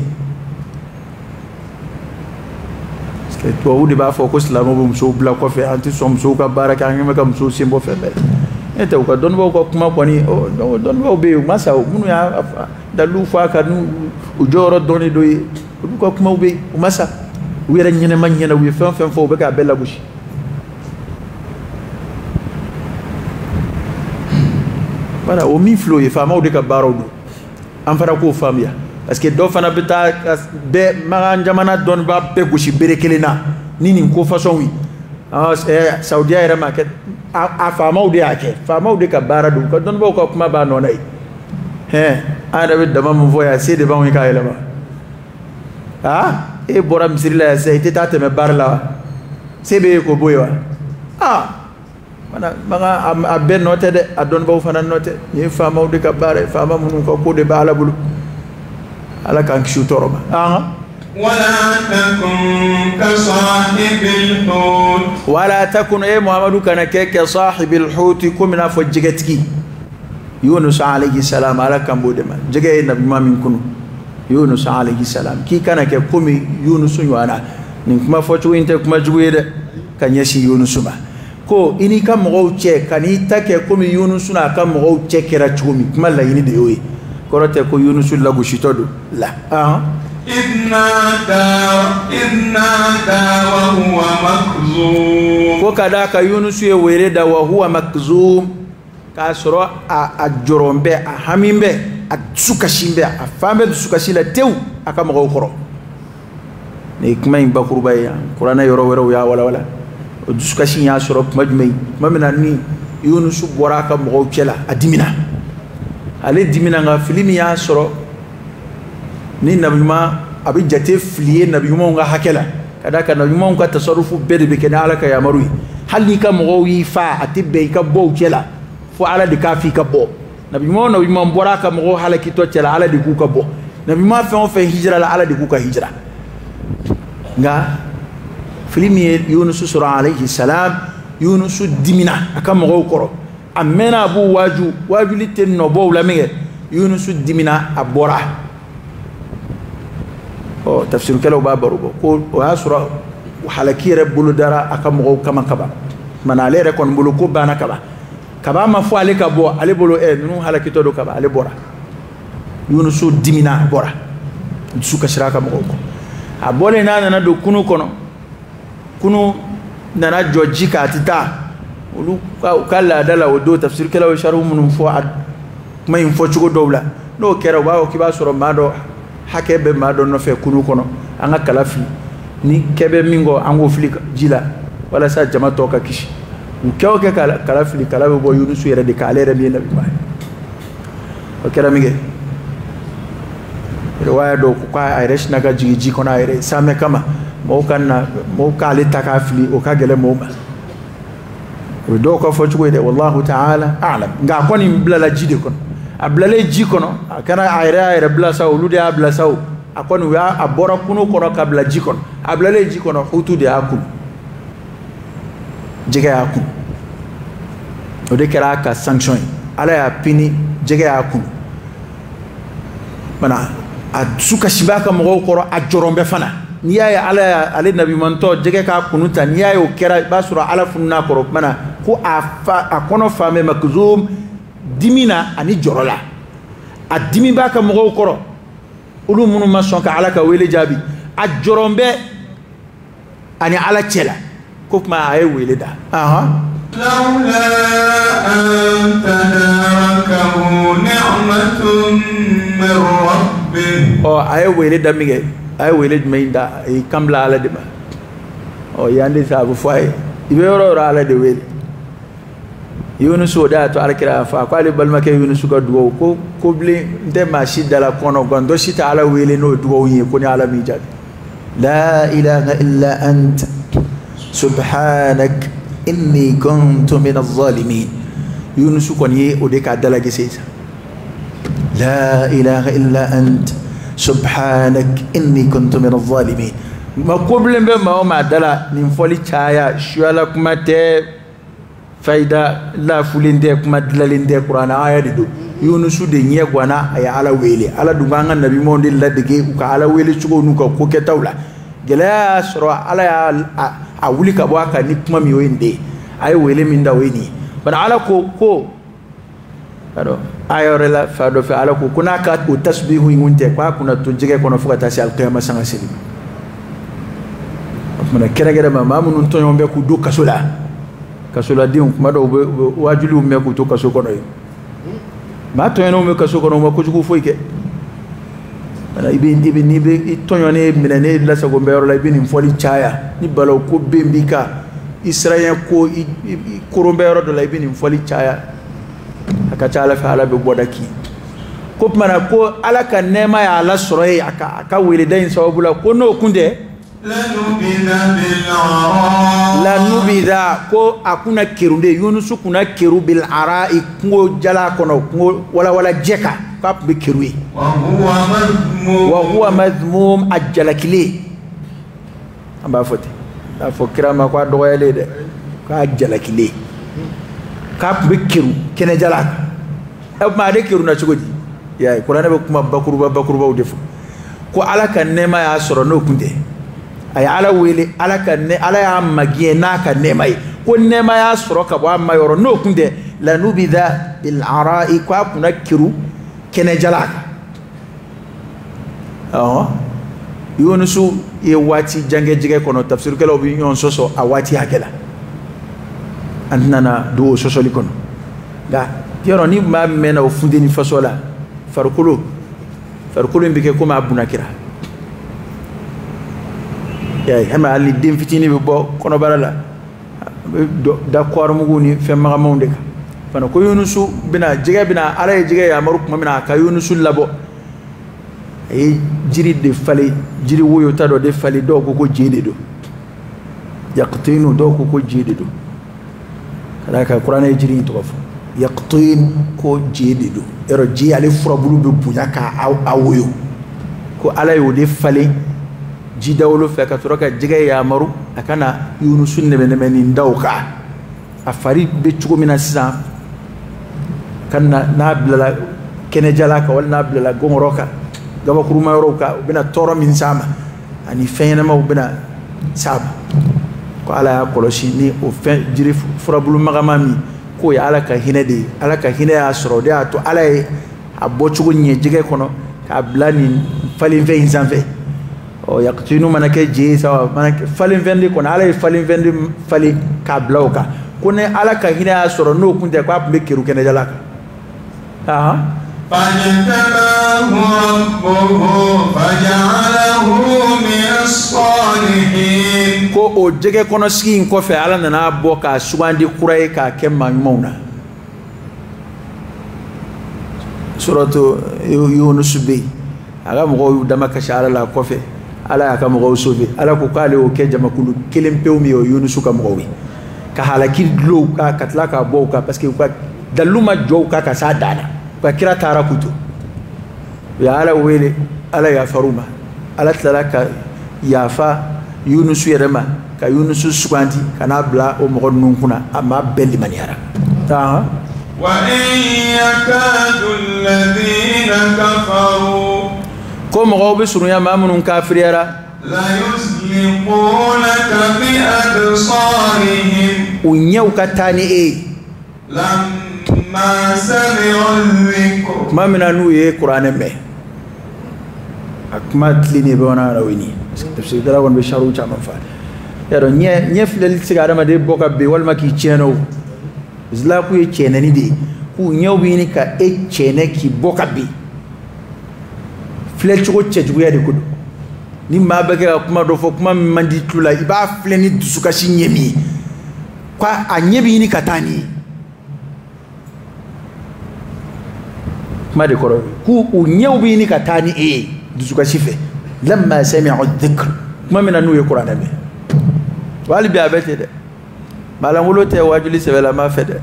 ke to wudi ba fo ko slama bu so bla ko fe anti som so ka baraka ngam ka so simbo fe be ete ko don bo ko kuma ko ni o don bo be masa munu ya dalu fa ka nu ujoro doni do ko kuma be masa wira nyene man nyene wi fen fo be ka bella bushi para o mi flo e fama o de ka barodo am fara ko famia parce que do fana beta be maga jamana don ba be bushi berekelena nini ko façon wi Saudi era market a fama o de ake fama o de ka barado ko don bo ko kuma ba nonai ada be dama mo voya se de ba wi ka elema e bora misiri la se ite tate me barla sebe ko boywa mana maga abbe note de adon baw fana note ni fama de ka bare fama mun ko de bala bulu ala kan kishu toroba wala takun e muhammadu kana ke sahibil hut kumina fo jigatki yunus alayhi salam ala kan bode ma jige nabi ma min kunu Yunus alayhi salam ki kana ke komi Yunus yana nin kuma foto inte kuma juwede kanyeshi Yunus ba ko ini kam mo che kani take komi Yunus na kam mo che kera chumi kuma la yini de yoyi korote ko Yunus la gushitodo la idna da wa huwa makzum ko kada ka Yunus ye were da wa huwa makzum ka soro a jorombe a hamimbe atsukashimbe afambe tsukashila tew akama ko koro ne kuma in bakurba ya qur'ana yoro wero ya wala tsukashin ya soro majmai mamina ni Yunus bora ka mo kela adimina ale dimina nga filimi ya soro ni nabima abi jate fliye nabima nga hakela kadaka nabima nga tasarrufu bede kana alaka ya marui hali ka mo wi fa atibbe ka bo kela fo ala de ka fi ka bo nabi mo bora ka mo halaki to cela ala di ku ka bo nabi ma fe hijra la ala di ku ka hijra nga filimi Yunus sura alayhi salam Yunus dimina aka mo koro amena bu waju liten no bo la mege Yunus dimina abora o tafsir kala babaru ko wa sura halaki rabbul dara aka mo kama kaba manale re kon bulu ko bana kaba ma fo ale ka bo ale bolo nu halakito do kaba ale bora Yunus dimina bora suka shiraka mo ko abole na do kunu kono kunu nana jojika tita ulu kala dala wodo tafsir kala wa sharu mun fo ad may fo chugo dowla no kera wa ki ba soro mado hakebe mado no fe kunu kono anga kala fi ni kebe mingo ango flika jila wala sa jama to ka kishi ukewo ke kala fili kala bo Yunus yere de kala re mi nabi ma o kera mige riwaya do ko ay resh naga jigi kona ay same kama mo ka le takafili o ka gele mo o do ko fo chugo de wallahu ta'ala a'lam nga ko ni blala jide kon ablale ji kono kana ayra bla sa ulude abla sa akon wa abora kuno kono kabla ji kon ablale ji kono hutu de akul jege akul o de kera ka sanction ala ya pini jege akul mana a suka shibaka mo ko a jorombe fana ni ya ala nabi manto jege ka kunuta ni ya o kera basura ala funna ko mana ko a kono fame makzum dimina ani jorola a dimi baka mo ko ulu munu ma son ka ala ka wele jabi a jorombe ani ala chela ko ma ay wele da لولا أن تداركه نعمة من ربه ay wele da mige ay wele mainda e kamla ala de ba yande sabu fay ibe ro ala de wele Yunus da to alkira fa ko ali balma ke Yunus ga duwo ko bli nde ma shidala kono gondo shita ala wele no duwo yi ko ni ala mi jabi la ilaha illa anta subhanak inni kuntu min adh-dhalimin Yunus ko ni o de ka dala gisesa la ilaha illa anta subhanak inni kuntu min adh-dhalimin ma ko bli be ma dala ni foli chaya shuala kuma te faida la fulinde kuma dilalinde qur'ana aya dido Yunus de nye gwana aya ala wele ala dunga nabi mo ndil ladege ka ala wele chugo nu ko ke tawla gela soro ala ya a wuli ka bwaka ni kuma mi wende ay wele min da weni bana ala ko ado ayorela fado fa ala ko kuna ka o tasbihu ngunte kwa kuna to jige kono fuka tasi al qiyamah sanga selim mana kera ma mamun to yombe ku do kasola kasola diun kuma do wajuli umme ku to kaso kono ma to eno me kaso kono ma ko jugu foike ana ibin ni be to yone minane la sago mbero la ibin foli chaya ni balo ko bembika israel ko kurumbero do la ibin foli chaya aka chala fa ala be bodaki ko mana ko ala ka nema ya ala soroy aka wele dain sawbula ko no kunde la nubida ko akuna kirunde Yunus kuna kiru bil ara'i ko jala kono ko wala jeka ka be kirui wa huwa madmum ajjalakili amba foti da fo kirama ko do yele de ka ajjalakili ka be kiru kene jala ma de kiru na chugodi yayi qur'ana be kuma bakuru ba defo ko alaka nema ya soro no kunde ay ala wele ala ka ne ala ya magiye naka nemai ko nema ya soro ka ba mayoro no kunde la nubida bil ara'i ko kuna kiru kene jalaka Yunusu ye wati jange jige kono tafsir kala obi yon soso a wati hakela annana do soso likono ga yoro ni ma mena o fundeni fasola farkulu mbike ko ma bunakira ya hama ali dem fitini be bo kono barala d'accord muguni fe maga monde ka fana ko Yunusu bina jige bina ala jige ya maru kuma mina ka Yunusu labo ay jiri de fali jiri woyo tado de fali do ko jede do yaqtinu do ko jede do kala ka qur'ana jiri to ko yaqtin ko jede do ero ji ale furabulu be bunyaka awoyo ko ala yo de fali ji dawlo fe ka toroka jige ya maru akana Yunusu ne ni ndawka afari be chugo mina sisa kanna nabla kene jalaka wal nabla gomoroka gaba kuruma yoroka bina toro min sama ani feyna ma bina sab ko ala ya kolosi ni o fe jiri furabulu magamami ko ya ala ka hinede ala ka hine ya soro de to ala e abochugo nye jige kono ka blani falin fe insanfe o yaqtinu manake je sawa manake falin vendi kono ala e falin vendi fali ka blauka kone ala ka hine ya soro no kunde ko be kiru kene jalaka فاجتباه ربه فجعله من الصالحين ko o jege kono skin ko fe ala nana bo ka sugandi kuray ka kemma mauna suratu Yunus bi aga mo dama ka shala la ko fe ala ka mo sauver ala ko kale o ke jama kulu kelen pewmi o Yunus ka mo wi ka halaki lo ka katla ka bo ka parce que ka daluma jo ka sa dana ka kira tara kutu ya ala wele ala ya faruma ala talaka ya fa Yunus yerema ka Yunus sugandi kana bla o mo nun kuna amma belli maniara ta wa in yakadu alladhina kafaru ko mo be sunu ya mamunun kafiriyara la yusliqunaka bi absarihim unyau katani lamma sami'u dhikr mamina nu ye qur'an me akmat lini be wana rawini tafsir dara won be sharu chama fa yaro nye flel sigara ma de boka be wal maki cheno zla ku ye chenani de ku nyau bi ni ka e chene ki boka be flel chugo chejugo ya de kudu ni ma beke kuma do fo kuma mandi tula iba fleni dusuka shi nyemi kwa anyebi ni katani ma de koro ku unyebi ni katani dusuka shife lamma sami'u dhikr kuma mina nu ye qur'an be wali bi abete de malan wolo te wajuli sebela ma fede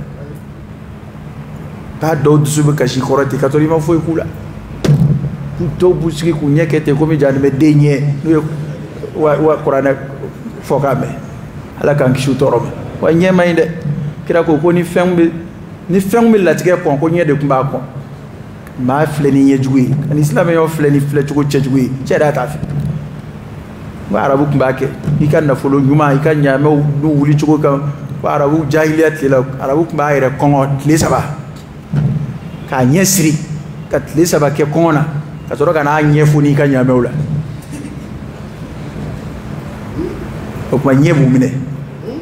ta do dusuba kashi korati katori ma foy kula to busiki kunyekete komi jani me denye wa qur'ana fokame ala kan kishu torome wa nyema inde kira ko ni fembe latige ko nyede kumba ko ma fleni yejui an islam yo fleni fletu ko chejui cheda tafi wa arabu kumba ke ikan na folo nyuma ikan nyame du wuli chuko kan wa arabu jahiliyat la arabu kumba ire kongo lesaba ka nyesri kat lesaba ke kongona kasoro kana nyefuni ka nyameula okuma nyebu mine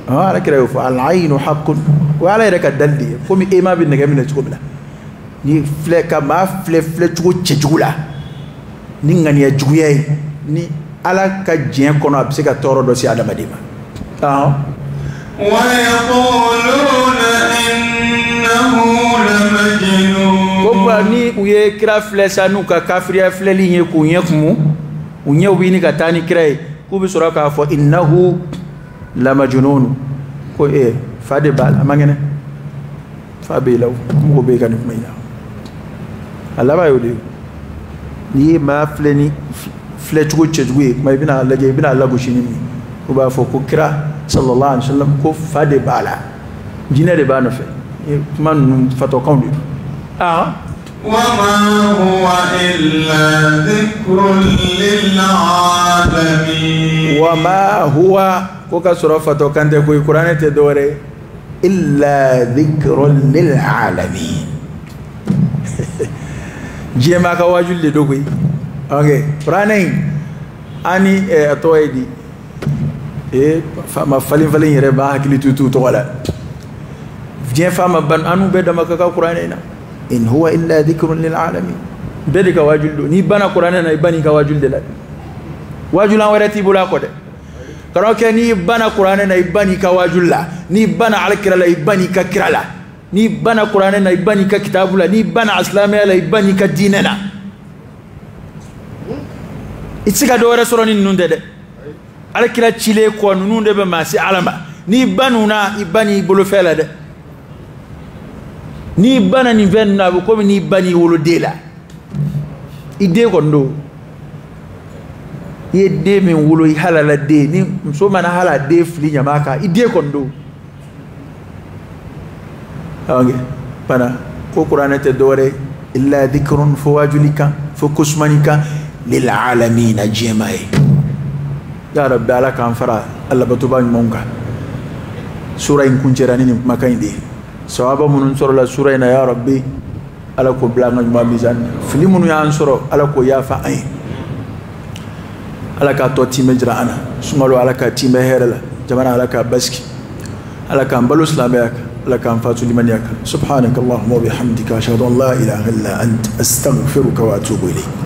ala kira yo fa al-ainu haqqun wa ala raka dalli komi ema bin nega mine chukomila ni fle ka ma fle chuko chejula ni ngani ya juye ni ala ka jien kono abse ka toro do si adama dima wa yaquluna innahu lamajnun ko ni uye kira fle sanu ka kafiriya fle linye ku nyekumu unye ubini katani kira ku bi sura ka fo innahu lamajnun ko fade bal amangene fa be law mo be kan kuma ina Allah ba yodi ni ma fle ni fle chugo chejwe ma bina laje bina lago shini ko ba fo ko kira sallallahu alaihi wasallam ko fade bala jina de bana fe man fato kawdi وما هو إلا ذكر للعالمين وما هو كوكا سورة كانت في القرآن تدوري إلا ذكر للعالمين جيما كواجل لدوكي اوكي فرانين اني اتويدي فما فالين يربا كلي توتو تولا جيم فما بان انو بدما كا قرآن إن هو إلا ذكر للعالمين بدك واجل ني بنا قرآننا يبني كواجل دلال واجل ورتي بلا كده كروك ني بنا قرآننا يبني كواجل لا ني بنا على كرلا يبني ككرلا ني بنا قرآننا يبني ككتاب لا ني بنا إسلامي لا يبني كديننا إتسكا دورة سورة نون ده على كلا تشيله كون نون ده بماسي علما ني بنونا يبني بلوفلا ده ni bana ni venna ko ni bani wolo dela ide ko ndo yedde min wolo halala de ni so mana hala de fli nyamaka ide ko ndo okay pana ko qur'ana te dore illa dhikrun fawajulika fakusmanika lil alamin jema'i ya rabbi ala kan fara alla batuba monga sura in kunjerani ni makainde sawaba munun soro la sura ina ya rabbi ala ko blanga ma mizan fili munu ya ansoro ala ko ya fa ay ala ka to time jira ana sumalo ala ka time herala jamana ala ka baski ala ka balu islamiyaka ala ka fatu limaniyaka subhanakallahumma wa bihamdika ashhadu an la ilaha illa anta astaghfiruka wa atubu ilayk